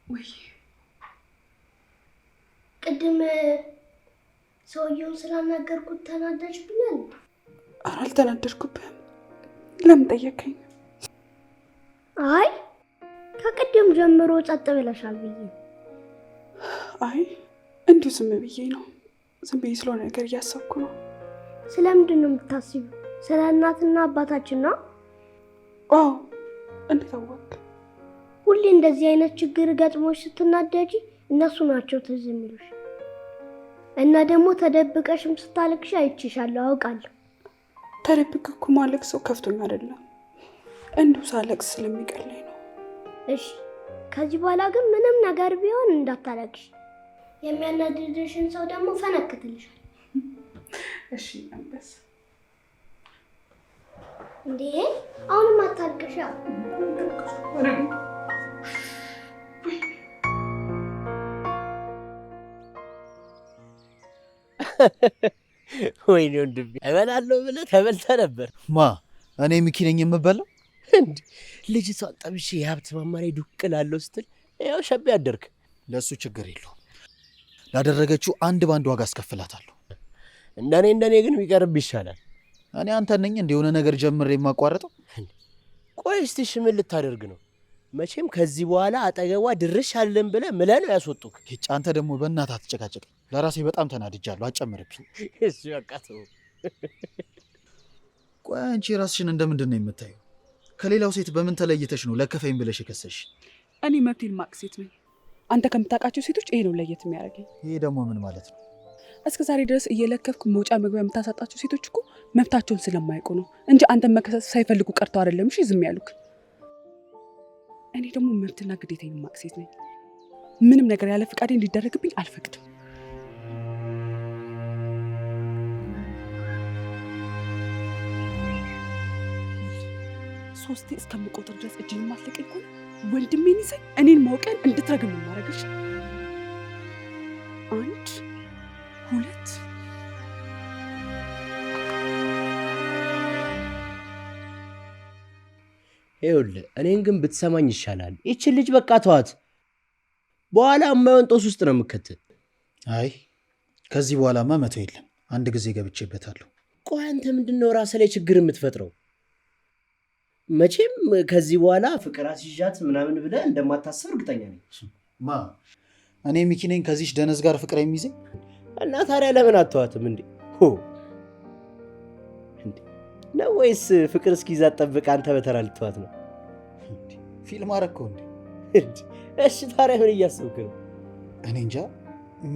B: ወይ ቅድም ሰውየውን ስላናገርኩት ተናደድሽብኛል?
A: ኧረ አልተናደድኩብህም። ለምን ጠየቀኝ?
B: አይ ከቅድም ጀምሮ ጸጥ ብለሻል ብዬ።
A: አይ እንዲሁ ዝም ብዬ ነው። ዝም ብዬ ስለሆነ ነገር እያሰብኩ ነው።
B: ስለምንድን ነው የምታስቢው? ስለ እናትና አባታችን ነው?
A: አዎ። እንዴት አወቅ?
B: ሁሌ እንደዚህ አይነት ችግር ገጥሞሽ ስትናደጂ እነሱ ናቸው ትዝ የሚሉሽ። እና ደግሞ ተደብቀሽም ስታለቅሽ አይቼሻለሁ፣ አውቃለሁ።
A: ተደብቄ እኮ ማለቅሰው ከፍቶኝ አይደለም፣ እንዲሁ ሳለቅስ ስለሚቀለኝ ነው።
B: እሺ ከዚህ በኋላ ግን ምንም ነገር ቢሆን እንዳታለቅሽ። የሚያናድድሽን ሰው ደግሞ ፈነክትልሻል።
A: እሺ አንበሳ።
B: እንዴ አሁንም አታልቅሻ።
D: ወይኔ ወንድሜ እበላለሁ ብለህ ተበልተህ ነበር።
C: ማ እኔ ሚኪ ነኝ የምበላው?
D: እንዴ ልጅቷን ጠብሼ የሀብት ማማ ላይ ዱቅ እላለሁ ስትል ያው ሸቤ አደርክ።
C: ለእሱ ችግር የለውም። ላደረገችው አንድ ባንድ ዋጋ አስከፍላታለሁ።
D: እንደኔ ግን ቢቀርብ ይሻላል።
C: እኔ አንተ ነኝ እንደ የሆነ ነገር ጀምሬ የማቋረጠው?
D: ቆይ እስቲ ምን ልታደርግ ነው? መቼም ከዚህ በኋላ አጠገቧ ድርሽ አለን ብለህ ምለህ ነው ያስወጡክ።
C: አንተ ደግሞ በእናትህ አትጨቃጨቅ። ለራሴ በጣም ተናድጃለሁ። አጨምርብኝ።
D: እሺ በቃ ተው።
C: ቆይ አንቺ ራስሽን እንደምንድን ነው የምታየው? ከሌላው ሴት በምን ተለይተሽ ነው ለከፈኝ ብለሽ የከሰሽ?
A: እኔ መብቴን ማቅ ሴት ነኝ። አንተ ከምታውቃቸው ሴቶች ይሄ ነው ለየት የሚያደርገኝ።
C: ይሄ ደግሞ ምን ማለት ነው?
A: እስከ ዛሬ ድረስ እየለከፍኩ መውጫ መግቢያ የምታሳጣቸው ሴቶች እኮ መብታቸውን ስለማያውቁ ነው እንጂ አንተን መከሰስ ሳይፈልጉ ቀርተው አይደለም። እሺ ዝም ያሉክ። እኔ ደግሞ መብትና ግዴታዬን ማቅ ሴት ነኝ። ምንም ነገር ያለ ፍቃዴ እንዲደረግብኝ አልፈቅድም። ሶስቴ እስከምቆጥር ድረስ እጅን ማስለቀኝ ከሆነ ወንድሜን ይዘኝ እኔን ማውቀን እንድትረግም ማድረግሽ። 1 2
D: ይኸውልህ እኔን ግን ብትሰማኝ ይሻላል። ይችን ልጅ በቃ ተዋት። በኋላ የማይሆን ጦስ ውስጥ ነው የምከትል።
C: አይ ከዚህ በኋላማ መተው የለም። አንድ ጊዜ ገብቼበታለሁ።
D: ቆይ አንተ ምንድነው ራስህ ላይ ችግር የምትፈጥረው? መቼም ከዚህ በኋላ ፍቅር አስይዣት ምናምን ብለህ እንደማታስብ እርግጠኛ ነኝ።
C: እኔ ሚኪ ነኝ ከዚህች ደነዝ ጋር ፍቅር የሚይዘኝ?
D: እና ታዲያ ለምን አትተዋትም እንዴ? ነው ወይስ ፍቅር እስኪይዛት ጠብቅ አንተ በተራ ልትተዋት ነው?
C: ፊልም አረከው እንዴ?
D: እሺ ታዲያ ምን እያሰብክ ነው?
C: እኔ እንጃ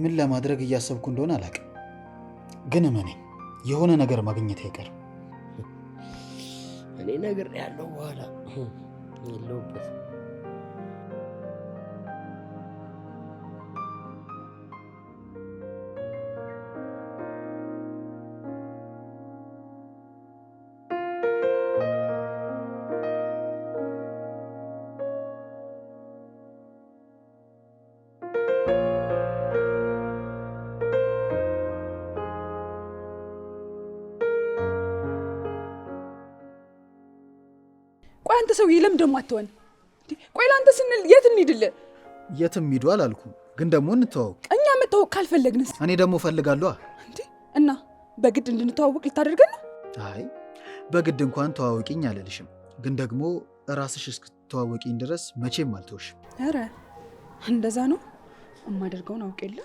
C: ምን ለማድረግ እያሰብኩ እንደሆነ አላውቅም። ግን እመነኝ የሆነ ነገር ማግኘት አይቀርም።
D: እኔ ነገር ያለው በኋላ የለውበት።
A: ቆይ አንተ ሰውዬ ለምን ደሞ አትሆን? ቆይ ላንተ ስንል የት እንሂድልህ?
C: የትም ሂዱ አላልኩም፣ ግን ደግሞ እንተዋወቅ።
A: እኛ መተዋወቅ ካልፈለግንስ?
C: እኔ ደግሞ ፈልጋለሁ።
A: እና በግድ እንድንተዋወቅ ልታደርገን ነው?
C: አይ በግድ እንኳን ተዋወቂኝ አልልሽም፣ ግን ደግሞ ራስሽ እስክትተዋወቂኝ ድረስ መቼም አልተውሽም።
A: ኧረ እንደዛ ነው። የማደርገውን አውቅ የለ።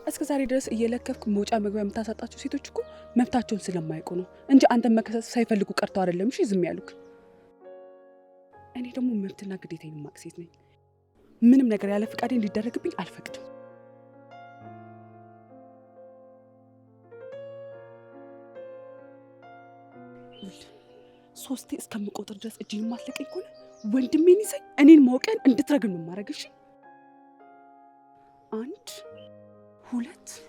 A: እስከ ዛሬ ድረስ እየለከፍኩ መውጫ መግቢያ የምታሳጣቸው ሴቶች እኮ መብታቸውን ስለማያውቁ ነው እንጂ አንተን መከሰስ ሳይፈልጉ ቀርተው አይደለም። እሺ ዝም ያሉክ። እኔ ደግሞ መብትና ግዴታዬን ማቅ ሴት ነኝ። ምንም ነገር ያለ ፍቃዴ እንዲደረግብኝ አልፈቅድም። ሶስቴ እስከምቆጥር ድረስ እጅን ማስለቀኝ ከሆነ ወንድሜን ይዘኝ እኔን ማውቀን እንድትረግም ማድረግሽ። 1 2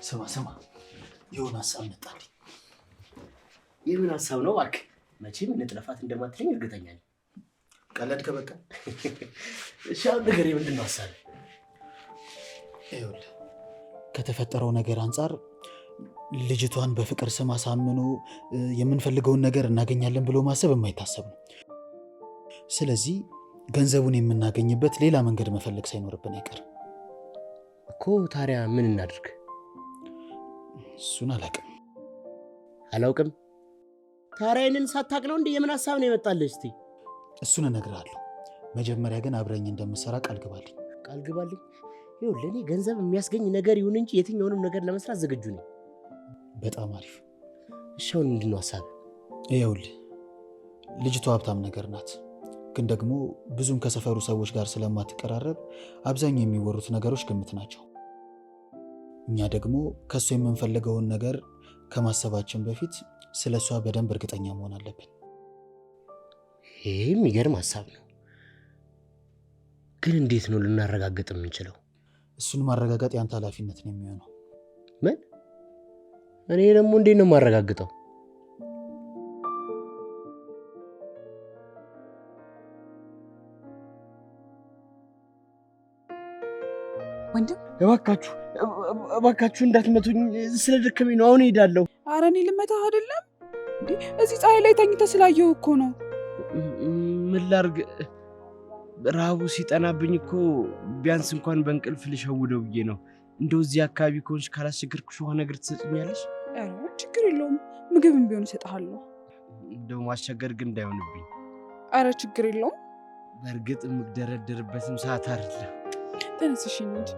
C: ስማ የሆነ ሀሳብ መጣልኝ።
D: የምን ሀሳብ ነው እባክህ? መቼም እንጥለፋት እንደማትለኝ እርግጠኛ ነኝ።
C: ቀለድክ በቃ።
D: እሺ አሁን ነገር ምንድን ነው ሀሳብ?
C: ይኸውልህ ከተፈጠረው ነገር አንጻር ልጅቷን በፍቅር ስም አሳምኖ የምንፈልገውን ነገር እናገኛለን ብሎ ማሰብ የማይታሰብ ነው። ስለዚህ ገንዘቡን የምናገኝበት ሌላ መንገድ መፈለግ ሳይኖርብን አይቀርም
D: እኮ። ታዲያ ምን እናድርግ?
C: እሱን
D: አላውቅም። ታዲያ ይህንን ሳታውቅ ነው እንዴ? የምን ሀሳብ ነው የመጣልህ? እስቲ
C: እሱን እነግርሃለሁ። መጀመሪያ ግን አብረኝ እንደምሰራ ቃል ግባልኝ።
D: ቃል ግባልኝ? ይኸው ለእኔ ገንዘብ የሚያስገኝ ነገር ይሁን እንጂ የትኛውንም ነገር ለመስራት ዝግጁ ነኝ።
C: በጣም አሪፍ።
D: እሺ አሁን ምንድን ነው ሀሳብ?
C: ይኸውልህ ልጅቷ ሀብታም ነገር ናት፣ ግን ደግሞ ብዙም ከሰፈሩ ሰዎች ጋር ስለማትቀራረብ አብዛኛው የሚወሩት ነገሮች ግምት ናቸው። እኛ ደግሞ ከእሷ የምንፈልገውን ነገር ከማሰባችን በፊት ስለ እሷ በደንብ እርግጠኛ መሆን አለብን።
D: ይህ የሚገርም ሀሳብ ነው፣ ግን እንዴት ነው ልናረጋግጥ የምንችለው?
C: እሱን ማረጋገጥ ያንተ ኃላፊነት ነው የሚሆነው።
D: ምን? እኔ ደግሞ እንዴት ነው የማረጋግጠው?
A: ወንድም
D: እባካችሁ እንዳትመቱኝ፣ ስለደከመኝ ነው። አሁን እሄዳለሁ።
A: ኧረ እኔ ልመታህ አይደለም እንዴ፣ እዚህ ፀሐይ ላይ ተኝተህ ስላየሁ እኮ ነው።
D: ምን ላድርግ? ረሃቡ ሲጠናብኝ እኮ ቢያንስ እንኳን በእንቅልፍ ልሸውደው ብዬ ነው። እንደው እዚህ አካባቢ ከሆንሽ ካላስቸገርኩሽ ውሃ ነገር ትሰጥኛለሽ?
A: ኧረ ችግር የለውም፣ ምግብም ቢሆን እሰጥሃለሁ።
D: እንደው ማስቸገር ግን እንዳይሆንብኝ።
A: ኧረ ችግር የለውም።
D: በእርግጥ የምግደረደርበትም ሰዓት አይደለም።
A: ተነስሽ እንሂድ።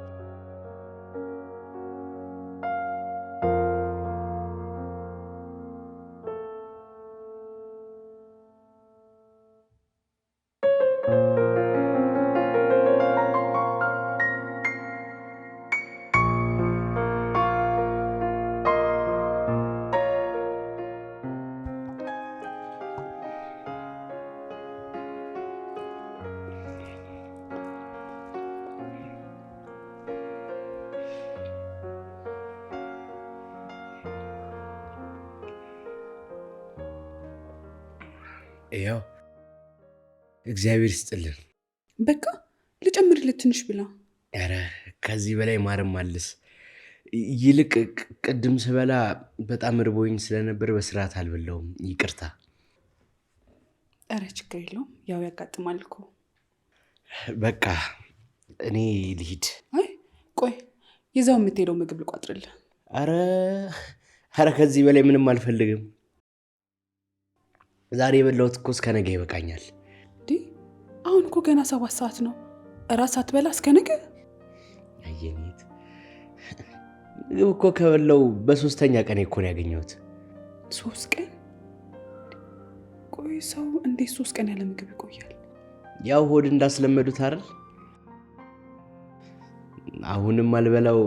D: ያው እግዚአብሔር ይስጥልን።
A: በቃ ልጨምርልህ ትንሽ ብላ።
D: ኧረ ከዚህ በላይ ማርም አልስ። ይልቅ ቅድም ስበላ በጣም ርቦኝ ስለነበር በስርዓት አልበላውም፣ ይቅርታ።
A: ኧረ ችግር የለውም፣ ያው ያጋጥማል እኮ።
D: በቃ እኔ ልሂድ።
A: አይ ቆይ፣ ይዛው የምትሄደው ምግብ ልቋጥርልህ።
D: ኧረ ከዚህ በላይ ምንም አልፈልግም። ዛሬ የበላሁት እኮ እስከ ነገ ይበቃኛል።
A: አሁን እኮ ገና 7 ሰዓት ነው። እራት ሳትበላ እስከ ነገ?
D: አየኔት ምግብ እኮ ከበላው በ3ኛ ቀን እኮ ነው ያገኘሁት።
A: 3 ቀን? ቆይ ሰው እንዴት 3 ቀን ያለ ምግብ ይቆያል?
D: ያው ሆድ እንዳስለመዱት አይደል? አሁንም አልበላው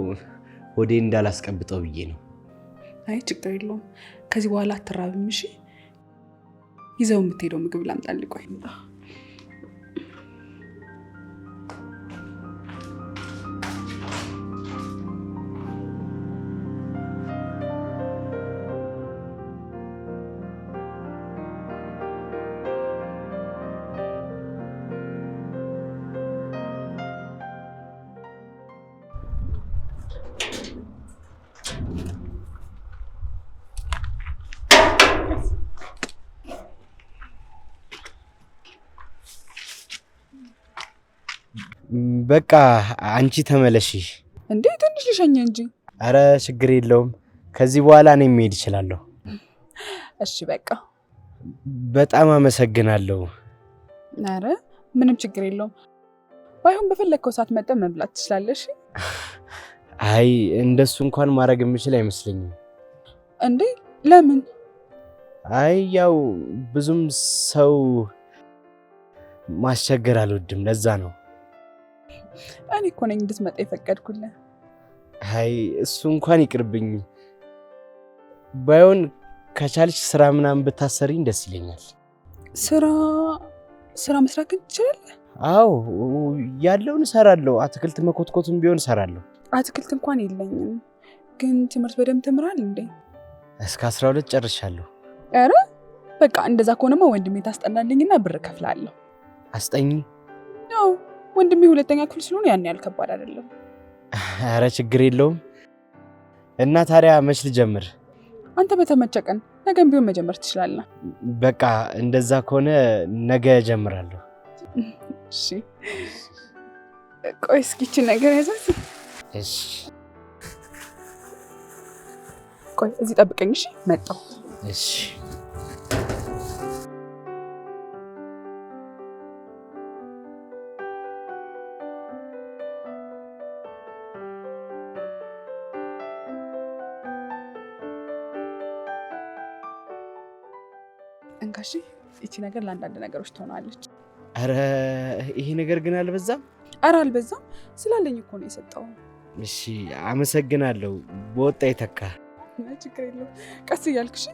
D: ሆዴ እንዳላስቀብጠው ብዬ ነው።
A: አይ ችግር የለውም፣ ከዚህ በኋላ አትራብም። እሺ ይዘው የምትሄደው ምግብ ላምጣልህ። ቆይ
D: በቃ አንቺ ተመለሺ።
A: እንዴ ትንሽ ልሸኝ እንጂ።
D: አረ ችግር የለውም፣ ከዚህ በኋላ እኔ መሄድ እችላለሁ።
A: እሺ በቃ
D: በጣም አመሰግናለሁ።
A: አረ ምንም ችግር የለውም፣ ባይሆን በፈለግከው ሰዓት መጠን መብላት ትችላለሽ።
D: አይ እንደሱ እንኳን ማድረግ የምችል አይመስለኝም።
A: እንዴ ለምን?
D: አይ ያው ብዙም ሰው ማስቸገር አልወድም፣ ለዛ ነው።
A: እኔ እኮ ነኝ እንድትመጣ የፈቀድኩልህ።
D: አይ እሱ እንኳን ይቅርብኝ። ባይሆን ከቻልሽ ስራ ምናምን ብታሰሪኝ ደስ ይለኛል።
A: ስራ መስራት ግን ትችላለህ?
D: አዎ ያለውን እሰራለሁ። አትክልት መኮትኮቱን ቢሆን እሰራለሁ።
A: አትክልት እንኳን የለኝም፣ ግን ትምህርት በደንብ ተምራል እንዴ?
D: እስከ 12 ጨርሻለሁ።
A: አረ በቃ እንደዛ ከሆነማ ወንድሜ ታስጠናልኝና ብር ከፍላለሁ።
D: አስጠኝ?
A: ያው ወንድሜ 2ኛ ክፍል ስለሆነ ያን ያህል ከባድ አይደለም።
D: አረ ችግር የለውም። እና ታዲያ መች ልጀምር?
A: አንተ በተመቸ ቀን፣ ነገም ቢሆን መጀመር ትችላለህ።
D: በቃ እንደዛ ከሆነ ነገ ጀምራለሁ።
A: እሺ ቆይ እስኪ እቺ ነገር ያዛት።
D: እሺ
A: ቆይ እዚህ ጠብቀኝ። እሺ መጣሁ።
D: እሺ
A: እንካሽ እቺ ነገር ለአንዳንድ ነገሮች ትሆናለች።
D: አረ ይሄ ነገር ግን አልበዛም?
A: አረ አልበዛም፣ ስላለኝ እኮ ነው የሰጠው።
D: እሺ አመሰግናለሁ። በወጣ ይተካ።
A: ችግር የለውም፣ ቀስ እያልክሽ።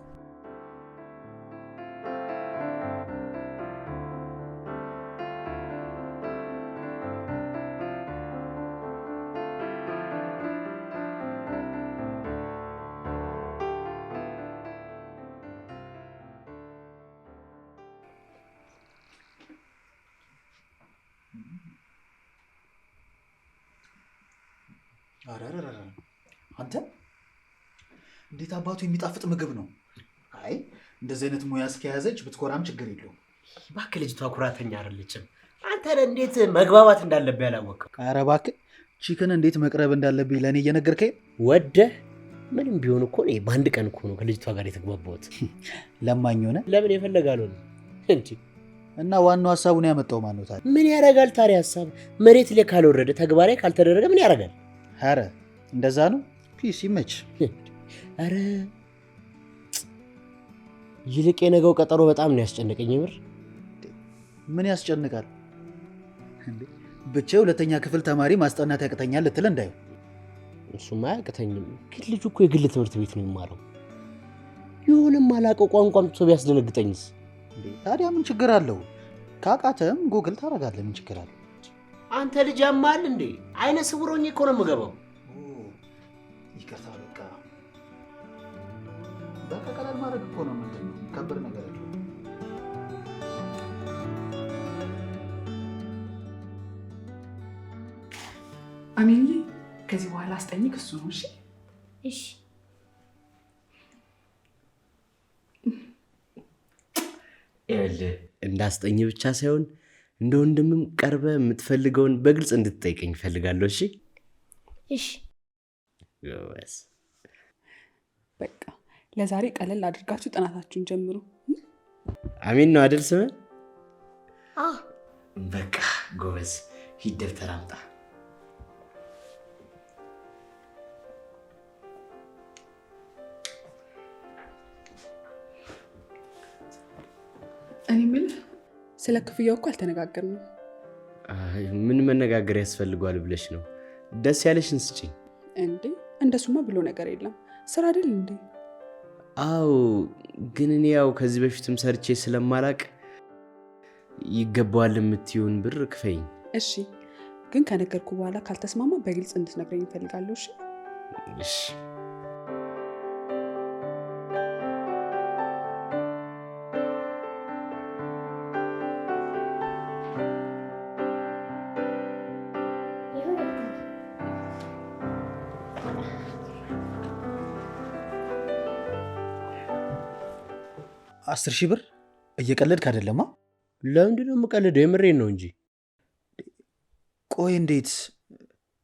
C: አራራራ አንተ እንዴት አባቱ የሚጣፍጥ ምግብ ነው። አይ እንደዚህ አይነት ሙያ እስከያዘች ብትኮራም ችግር የለውም።
D: እባክህ ልጅቷ ኩራተኛ አይደለችም። አንተ እንዴት መግባባት እንዳለብህ ያላወቅህ?
C: ኧረ እባክህ ቺክን እንዴት መቅረብ እንዳለብኝ ለእኔ እየነገርከኝ
D: ወደህ ምንም ቢሆን እኮ እኔ በአንድ ቀን እኮ ነው ከልጅቷ ጋር የተግባባሁት።
C: ለማኝ ሆነ
D: ለምን የፈለጋሉ ነው እንጂ
C: እና ዋናው ሀሳቡን ያመጣው ማን ነው ታዲያ?
D: ምን ያደርጋል ታዲያ? ሀሳብ መሬት ላይ ካልወረደ ተግባራዊ ካልተደረገ ምን ያደርጋል?
C: ኧረ እንደዛ ነው። ፒስ ይመች።
D: ኧረ ይልቅ የነገው ቀጠሮ በጣም ነው ያስጨነቀኝ። ምር
C: ምን ያስጨንቃል? ብቻ ሁለተኛ ክፍል ተማሪ ማስጠናት ያቅተኛል ልትል እንዳይሆን።
D: እሱማ አያቅተኝም፣ ግን ልጁ እኮ የግል ትምህርት ቤት ነው የሚማረው። ይሁንም አላውቀው ቋንቋ አምጥቶ ቢያስደነግጠኝስ?
C: ታዲያ ምን ችግር አለው? ካቃተም ጉግል ታደርጋለህ። ምን ችግር አለው?
D: አንተ ልጅ ያማል እንዴ? አይነ ስውሮኝ እኮ ነው የምገባው።
C: ይቅርታ በቃ ቀላል ማድረግ እኮ ነው። ምንድን ነው ከብር ነገር አለ?
A: አሜን፣ ከዚህ በኋላ አስጠኝቅ እሱ ነው። እሺ
B: እሺ።
D: እንዳስጠኝ ብቻ ሳይሆን እንደ ወንድምም ቀርበ የምትፈልገውን በግልጽ እንድትጠይቀኝ እፈልጋለሁ። እሺ
B: እሺ።
A: በቃ ለዛሬ ቀለል አድርጋችሁ ጥናታችሁን ጀምሩ።
D: አሜን ነው አይደል ስምህ?
B: አዎ።
D: በቃ ጎበዝ፣ ሂድ ደብተር አምጣ።
A: እኔ የምልህ ስለ ክፍያው እኮ አልተነጋገርንም።
D: ምን መነጋገር ያስፈልገዋል ብለሽ ነው? ደስ ያለሽን ስጪኝ።
A: እንዴ እንደሱማ ብሎ ነገር የለም። ስራ አይደል እንዴ?
D: አዎ፣ ግን እኔ ያው ከዚህ በፊትም ሰርቼ ስለማላቅ ይገባዋል የምትይውን ብር ክፈይኝ።
A: እሺ፣ ግን ከነገርኩ በኋላ ካልተስማማ በግልጽ እንድትነግረኝ እፈልጋለሁ። እሺ
D: እሺ።
C: አስር ሺህ ብር እየቀለድክ አይደለማ?
D: ለምንድን ነው የምቀልደው? የምሬን ነው እንጂ።
C: ቆይ እንዴት?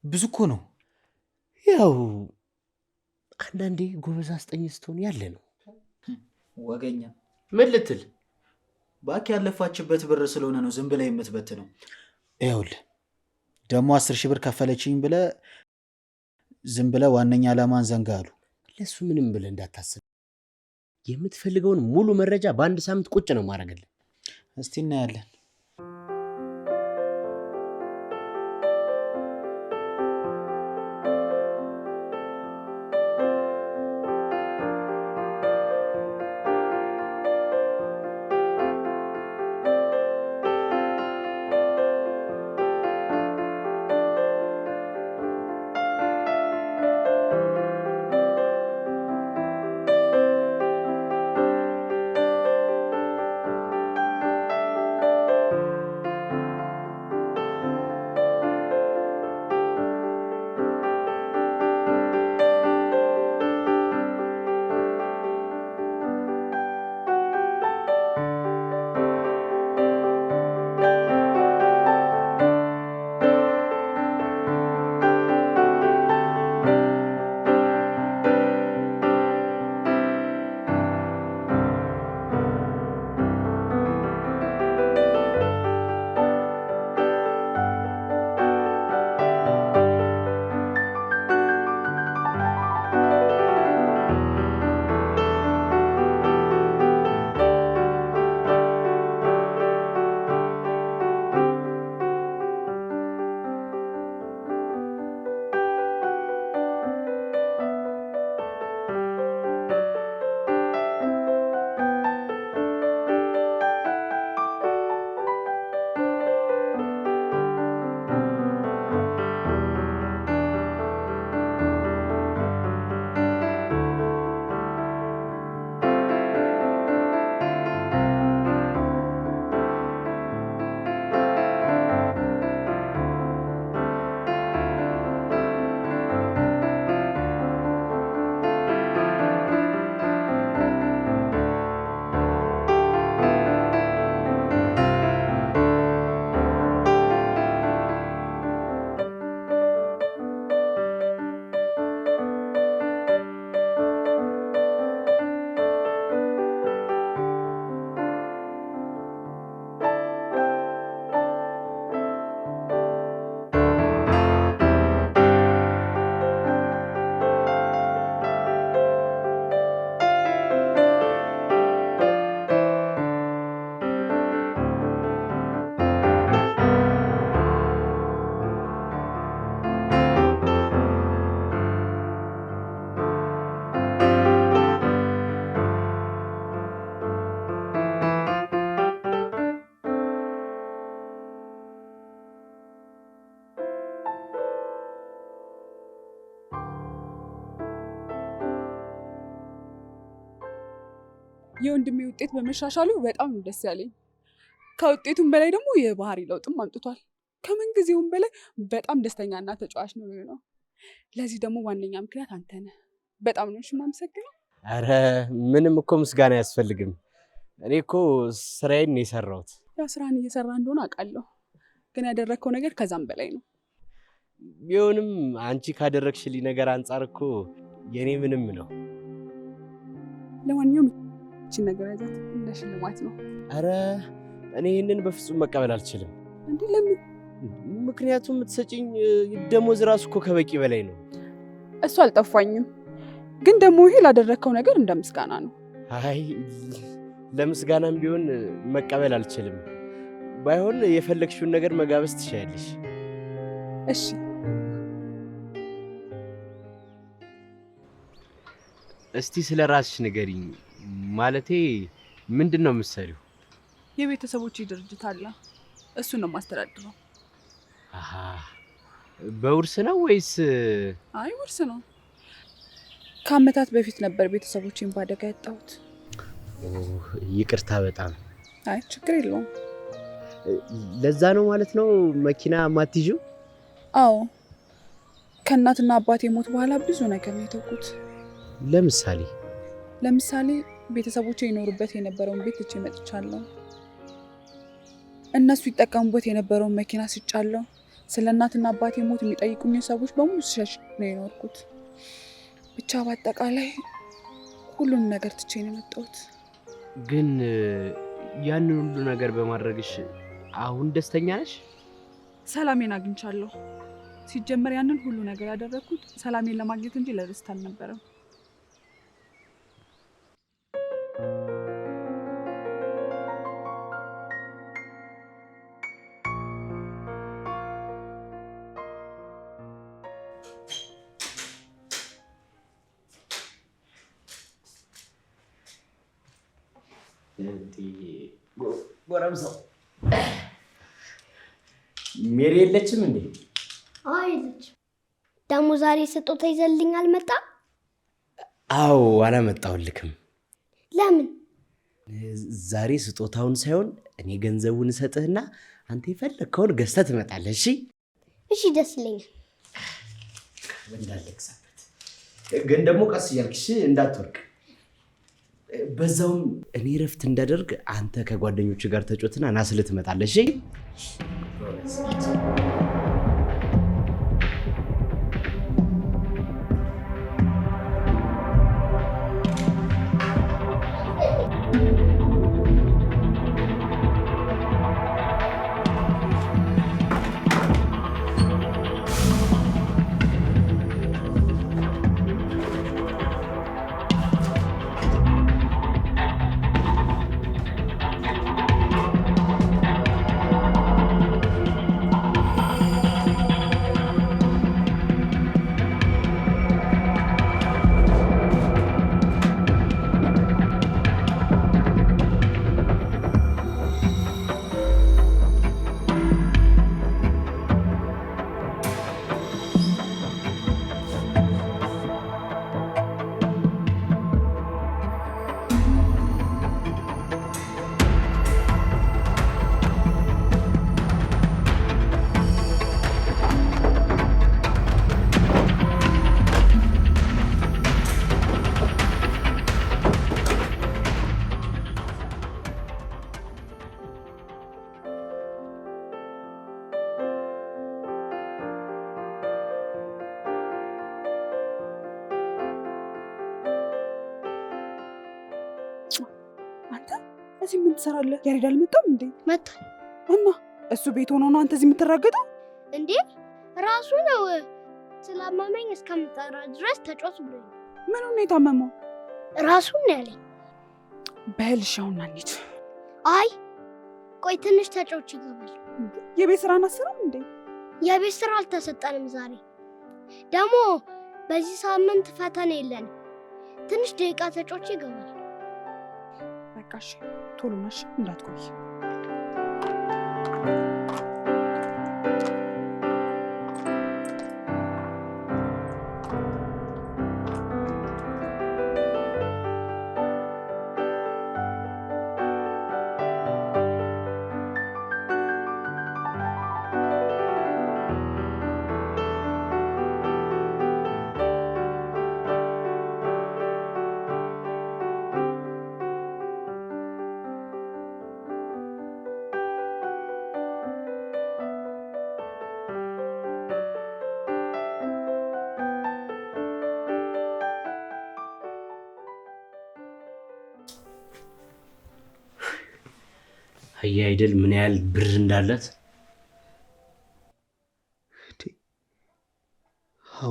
C: ብዙ እኮ ነው።
D: ያው አንዳንዴ ጎበዝ አስጠኝ ስትሆን ያለ ነው።
C: ወገኛ
D: ምን ልትል?
C: እባክህ ያለፋችበት ብር ስለሆነ ነው ዝም ብለህ የምትበት ነው። ይኸውልህ ደግሞ 10 ሺህ ብር ከፈለችኝ ብለህ ዝም ብለህ ዋነኛ ዓላማን ዘንጋ አሉ።
D: ለሱ ምንም ብለህ እንዳታስብ። የምትፈልገውን ሙሉ መረጃ በአንድ ሳምንት ቁጭ ነው ማድረግልህ።
C: እስቲ እናያለን።
A: የወንድሜ ውጤት በመሻሻሉ በጣም ነው ደስ ያለኝ። ከውጤቱም በላይ ደግሞ የባህሪ ለውጥም አምጥቷል። ከምን ጊዜውም በላይ በጣም ደስተኛና ተጫዋች ነው የሚሆነው። ለዚህ ደግሞ ዋነኛ ምክንያት አንተ ነህ። በጣም ነው የማመሰግነው።
D: አረ ምንም እኮ ምስጋና አያስፈልግም። እኔ እኮ ስራዬን ነው የሰራሁት።
A: ያው ስራን እየሰራ እንደሆነ አውቃለሁ፣ ግን ያደረግከው ነገር ከዛም በላይ ነው።
D: ቢሆንም አንቺ ካደረግሽልኝ ነገር አንጻር እኮ የኔ ምንም ነው።
A: ለማንኛውም እቺን ነገር ያዛት፣ እንደ ሽልማት ነው።
D: አረ እኔ ይህንን በፍጹም መቀበል አልችልም።
A: እንዴ ለምን?
D: ምክንያቱም የምትሰጪኝ ደሞዝ ራሱ እኮ ከበቂ በላይ ነው።
A: እሱ አልጠፋኝም፣ ግን ደግሞ ይሄ ላደረግከው ነገር እንደ ምስጋና ነው።
D: አይ ለምስጋናም ቢሆን መቀበል አልችልም። ባይሆን የፈለግሽውን ነገር መጋበዝ ትችያለሽ።
A: እሺ
D: እስቲ ስለ ራስሽ ንገሪኝ። ማለቴ ምንድን ነው የምትሰሪው?
A: የቤተሰቦቼ ድርጅት አለ፣ እሱን ነው የማስተዳድረው።
D: አሃ በውርስ ነው ወይስ?
A: አይ ውርስ ነው። ከአመታት በፊት ነበር ቤተሰቦቼን በአደጋ ያጣሁት።
D: ይቅርታ በጣም።
A: አይ ችግር የለውም።
D: ለዛ ነው ማለት ነው መኪና ማትይዥው?
A: አዎ ከእናትና አባቴ ሞት በኋላ ብዙ ነገር ነው የተውኩት። ለምሳሌ ቤተሰቦቼ ይኖሩበት የነበረውን ቤት ትቼ መጥቻለሁ። እነሱ ይጠቀሙበት የነበረውን መኪና ስጫለሁ። ስለ እናትና አባቴ ሞት የሚጠይቁኝ ሰዎች በሙሉ ስሸሽ ነው የኖርኩት። ብቻ በአጠቃላይ ሁሉም ነገር ትቼ ነው የመጣሁት።
D: ግን ያንን ሁሉ ነገር በማድረግሽ አሁን ደስተኛ ነሽ?
A: ሰላሜን አግኝቻለሁ። ሲጀመር ያንን ሁሉ ነገር ያደረኩት ሰላሜን ለማግኘት እንጂ ለደስታ አልነበረም።
D: ጎረምሳው ሜሪ የለችም እንዴ?
B: አይ የለችም። ደግሞ ዛሬ ስጦታ ይዘልኝ አልመጣ?
D: አዎ አላመጣሁልክም።
B: ለምን?
D: ዛሬ ስጦታውን ሳይሆን እኔ ገንዘቡን እሰጥህና አንተ የፈለግከውን ገዝተህ ትመጣለህ። እሺ?
B: እሺ ደስ ይለኛል።
D: እንዳለቅሳበት ግን ደግሞ ቀስ እያልክሽ እንዳትወርቅ። በዛውም እኔ ረፍት እንዳደርግ አንተ ከጓደኞቹ ጋር ተጮትና ናስል ትመጣለህ። እሺ?
A: እዚህ ምን ትሰራለህ? ያሬድ አልመጣም እንዴ?
B: መጣ።
A: እና እሱ ቤት ሆኖ ነው አንተ እዚህ የምትራገጠው
B: እንዴ? ራሱ ነው ስላመመኝ እስከምጠራ ድረስ ተጫወት ብሎኝ።
A: ምን ነው የታመመው?
B: ራሱ ነው ያለኝ።
A: በልሻውና እንሂድ።
B: አይ ቆይ ትንሽ ተጫውች ይገባል።
A: የቤት ስራ አናስራም እንዴ?
B: የቤት ስራ አልተሰጠንም ዛሬ። ደግሞ በዚህ ሳምንት ፈተና የለንም። ትንሽ ደቂቃ ተጫውች ይገባል።
A: በቃሽ ቶሎ ነሽ እንዳትቆይ።
D: አየህ አይደል ምን ያህል ብር እንዳላት?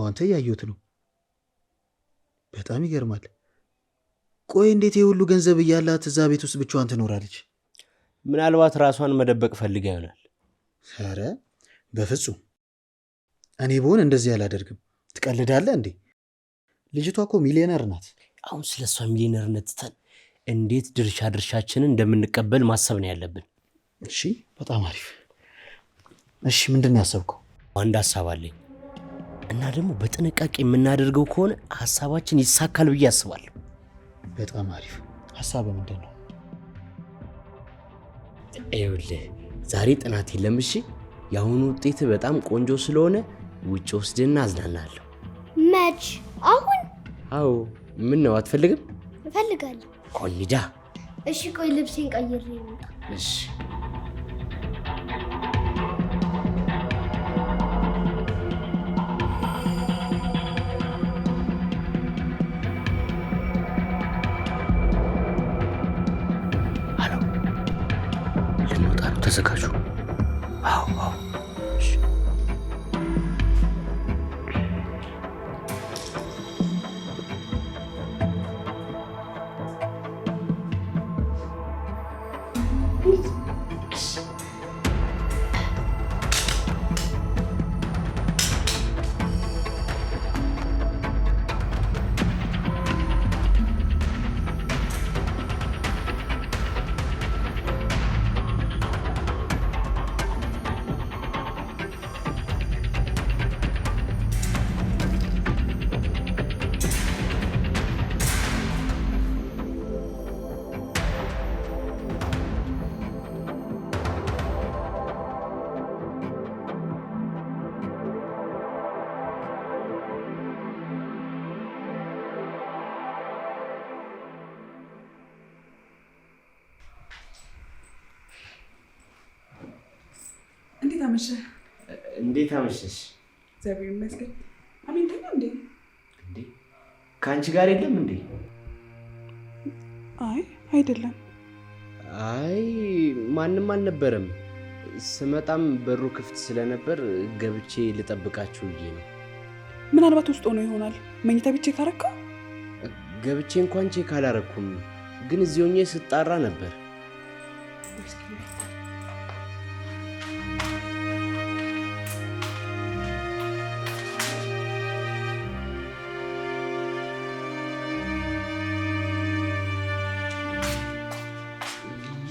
C: አንተ ያዩት ነው። በጣም ይገርማል። ቆይ እንዴት የሁሉ ገንዘብ እያላት እዛ ቤት ውስጥ ብቻዋን ትኖራለች?
D: ምናልባት ራሷን መደበቅ ፈልጋ ይሆናል።
C: ኧረ በፍጹም እኔ ብሆን እንደዚህ አላደርግም። ትቀልዳለህ እንዴ? ልጅቷ እኮ ሚሊዮነር ናት።
D: አሁን ስለሷ ሚሊዮነርነት ትተን እንዴት ድርሻችንን እንደምንቀበል ማሰብ ነው ያለብን።
C: እሺ በጣም አሪፍ። እሺ ምንድን ነው ያሰብከው?
D: አንድ ሀሳብ አለኝ እና ደግሞ በጥንቃቄ የምናደርገው ከሆነ ሀሳባችን ይሳካል ብዬ አስባለሁ።
C: በጣም አሪፍ ሀሳብ ምንድን ነው?
D: ይኸውልህ ዛሬ ጥናት የለም። እሺ የአሁኑ ውጤት በጣም ቆንጆ ስለሆነ ውጭ ወስድና አዝናናለሁ።
B: መች? አሁን?
D: አዎ። ምን ነው አትፈልግም?
B: እፈልጋለሁ።
D: ኮኒዳ።
B: እሺ ቆይ ልብሴን ቀይሬ ልምጣ።
D: እሺ ተዘጋጁ። አዎ አዎ። እንዴት አመሸሽ?
A: እግዚአብሔር ይመስገን። አሜን። ተኛ እንዴ?
D: ከአንቺ ጋር የለም እንዴ?
A: አይ አይደለም።
D: አይ ማንም አልነበረም። ስመጣም በሩ ክፍት ስለነበር ገብቼ ልጠብቃችሁ ብዬ ነው።
A: ምናልባት ውስጥ ሆኖ ይሆናል። መኝታ ቤት ቼክ አደረካ?
D: ገብቼ እንኳን ቼክ አላረኩም፣ ግን እዚህ ሆኜ ስጣራ ነበር።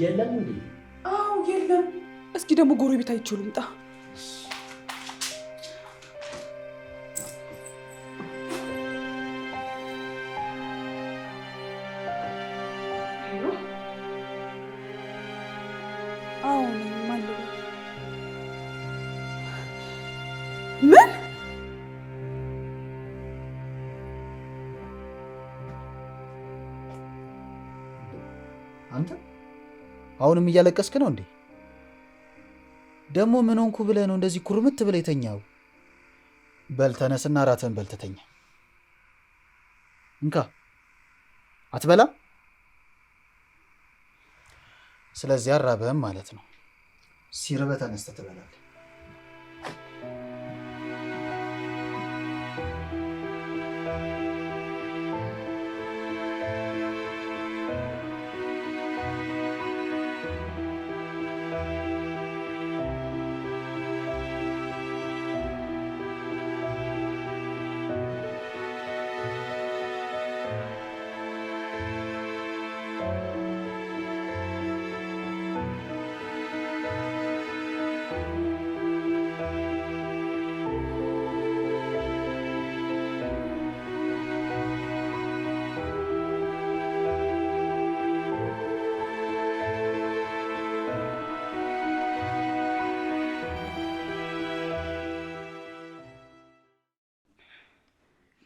D: የለም እንዴ?
A: አዎ የለም። እስኪ ደግሞ ጎረቤት አይቼው ልምጣ። አዎ ማለት ምን?
C: አንተ አሁንም እያለቀስክ ነው እንዴ? ደግሞ ምን ሆንኩ ብለህ ነው እንደዚህ ኩርምት ብለህ የተኛው? በል ተነስና ራትህን በልተህ ተኛ። እንካ አትበላም? ስለዚህ አራበህም ማለት ነው። ሲርበህ ተነስተህ ትበላለህ።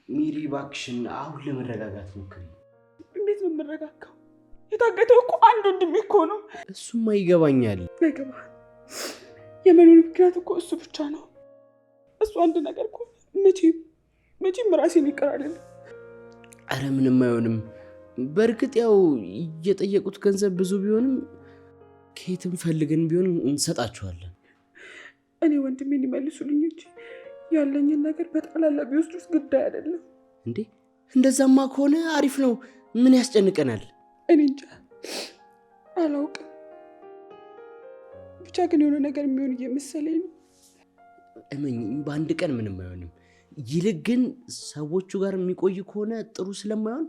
D: ሚሪ እባክሽን አሁን ለመረጋጋት ሞክሪ።
A: እንዴት ነው የምረጋጋው? የታገተው እኮ አንድ ወንድሜ እኮ ነው።
D: እሱማ ይገባኛል።
A: አይገባህም? የመኖር ምክንያት እኮ እሱ ብቻ ነው። እሱ አንድ ነገር እኮ መቼም ራሴን ይቀራል።
D: አረ ምንም አይሆንም። በእርግጥ ያው እየጠየቁት ገንዘብ ብዙ ቢሆንም ከየትም ፈልገን ቢሆን እንሰጣቸዋለን።
A: እኔ ወንድሜን ይመልሱልኝ እንጂ ያለኝን ነገር በጠቅላላ ቢወስዱት ጉዳይ አይደለም።
D: እንዴ እንደዛማ ከሆነ አሪፍ ነው። ምን ያስጨንቀናል?
A: እኔ እንጃ አላውቅም። ብቻ ግን የሆነ ነገር የሚሆን እየመሰለኝ ነው።
D: እመኝ፣ በአንድ ቀን ምንም አይሆንም። ይልቅ ግን ሰዎቹ ጋር የሚቆይ ከሆነ ጥሩ ስለማይሆን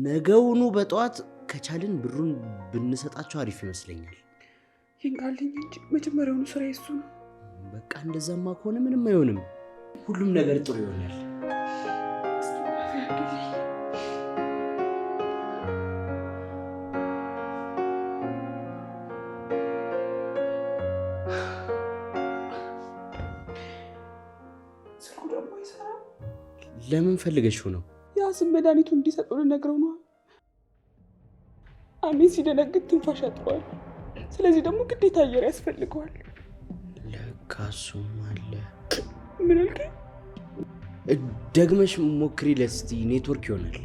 D: ነገውኑ በጠዋት ከቻልን ብሩን ብንሰጣቸው አሪፍ ይመስለኛል።
A: ይንጋልኝ እንጂ መጀመሪያውኑ ስራ እሱ ነው።
D: በቃ እንደዛማ ከሆነ ምንም አይሆንም። ሁሉም ነገር ጥሩ ይሆናል።
A: ስልኩ ደግሞ አይሰራም።
D: ለምን ፈልገሽው ነው?
A: የአስም መድኃኒቱ እንዲሰጠው ልነግረው ነው። አሜን ሲደነግጥ ትንፋሽ ያጥረዋል። ስለዚህ ደግሞ ግዴታ አየር ያስፈልገዋል።
D: ለካ እሱም አለ።
A: ምን አልከኝ?
D: ደግመሽ ሞክሪለት እስቲ፣ ኔትወርክ ይሆናል።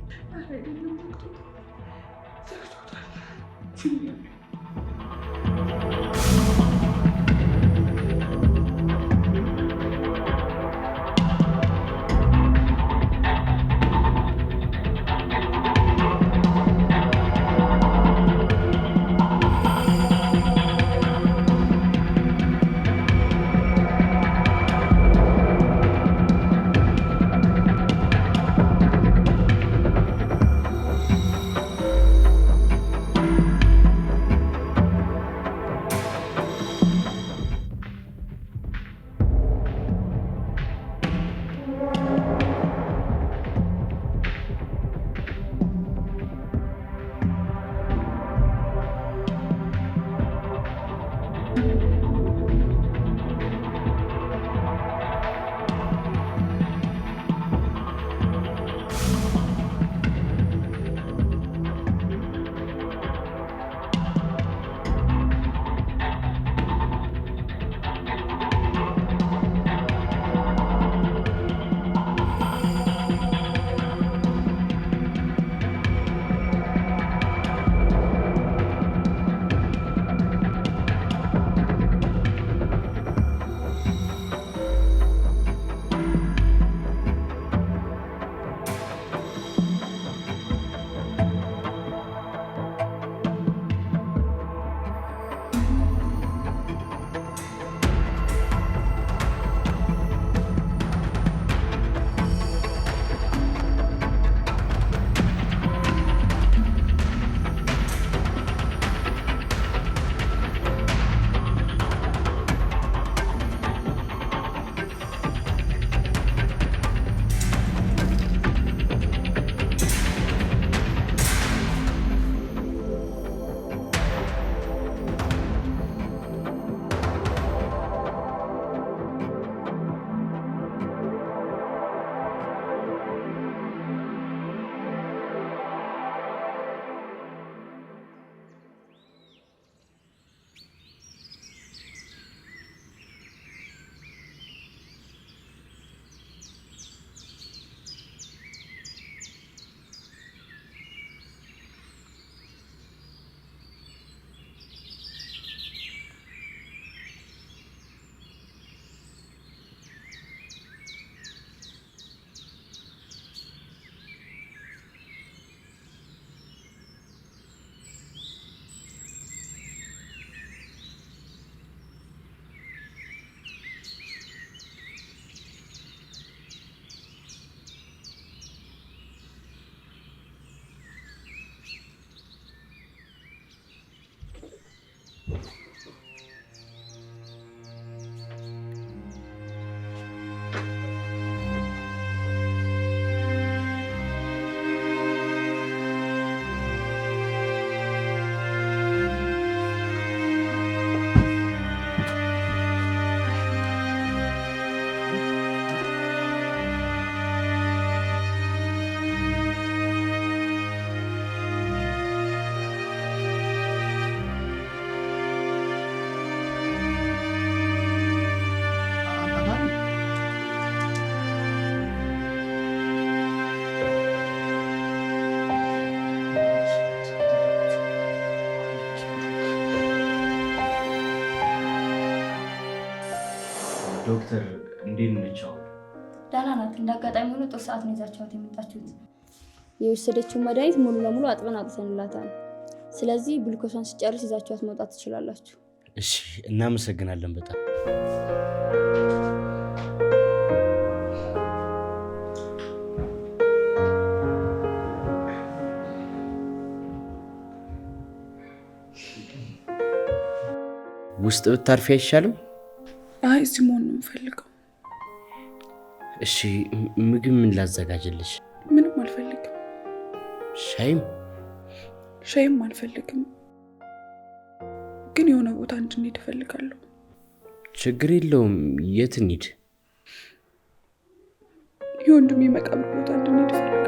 D: ዶክተር እንዴት ነች?
E: ደህና ናት። እንዳጋጣሚ ሆኖ ጥሩ ሰዓት ነው ይዛችኋት የመጣችሁት። የወሰደችውን መድኃኒት ሙሉ ለሙሉ አጥበን አውጥተንላታል። ስለዚህ ግሉኮሷን ሲጨርስ ይዛችኋት መውጣት ትችላላችሁ።
D: እሺ፣ እናመሰግናለን በጣም። ውስጥ ብታርፊ አይሻልም?
A: አይ እዚህ መሆን ነው የምፈልገው።
D: እሺ፣ ምግብ ምን ላዘጋጅልሽ?
A: ምንም አልፈልግም። ሻይም አልፈልግም፣ ግን የሆነ ቦታ እንድንሄድ እፈልጋለሁ።
D: ችግር የለውም። የት እንሂድ?
A: የወንድሜ መቃብር ቦታ እንድንሄድ እፈልጋለሁ።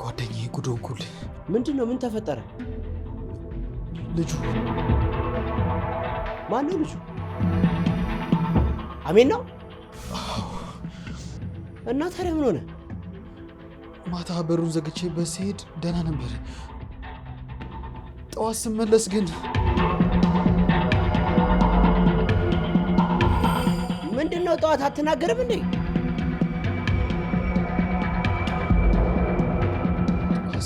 C: ጓደኛዬ ጉድ ሆንኩል።
D: ምንድን ነው? ምን ተፈጠረ?
C: ልጁ
D: ማን ነው? ልጁ አሜን ነው? እና ታዲያ ምን ሆነ?
C: ማታ በሩን ዘግቼበት ሲሄድ ደህና ነበር። ጠዋት ስመለስ ግን
D: ምንድን ነው? ጠዋት አትናገርም እንዴ?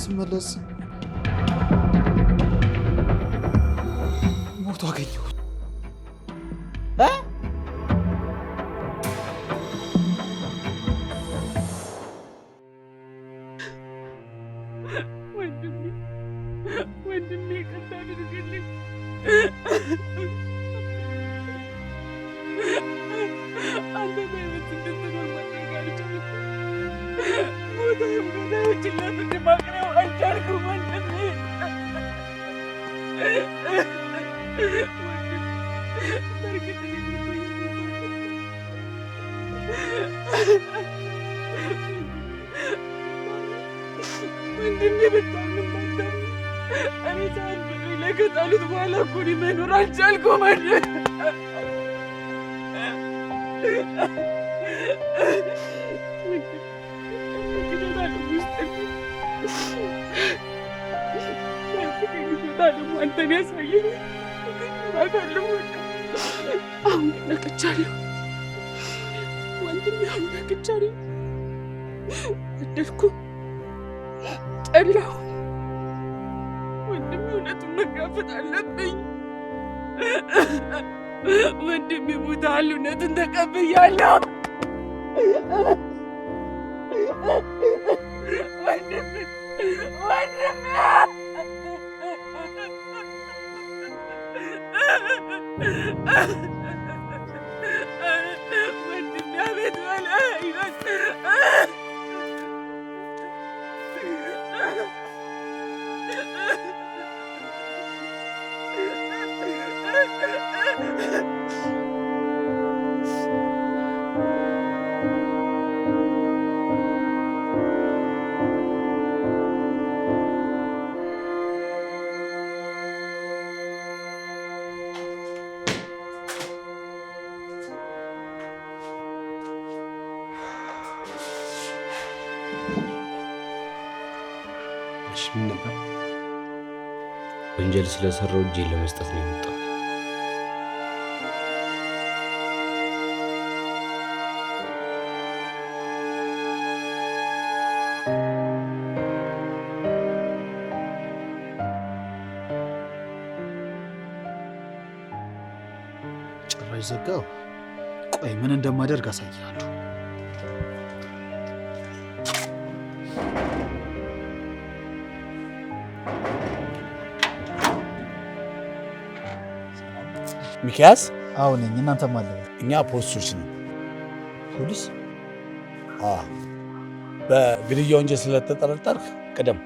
C: ስመለስ ሞቶ አገኘሁ።
A: ወንድሜ ይቅርታ አድርግልኝ። አንተ በህይወት እንድትኖር ማድረግ አልቻልኩም። ሞታዎችን ለፍርድ ማቅረብ አልቻልኩም። ወንድሜ በእርግጥ ወንድሜ በጣም ልማታል። እኔ ሰዓት በላይ ላይ ከጣሉት በኋላ እኮ እኔ መኖር አልቻልኩም። ደግሞ አንተን ያሳየኝ አውቃለሁ። አሁን ነቅቻለሁ ወንድሜ፣ አሁን ነቅቻለሁ። ወደድኩ ጠላሁ፣ ወንድሜ እውነቱን መጋፈጥ አለብኝ። ወንድሜ ሞታል፣ እውነቱን ተቀብያለሁ። ወንድሜ አቤት በላይ
D: ምን ነበር? ወንጀል ስለሰራው እጄን ለመስጠት ነው የመጣው።
C: ጭራሽ ዘጋው። ቆይ ምን እንደማደርግ አሳያለሁ።
F: ሚኪያስ?
C: አዎ ነኝ። እናንተም አለ?
F: እኛ ፖሊሶች ነን።
C: ፖሊስ?
F: በግድያ ወንጀል ስለተጠረጠርክ ቅደም።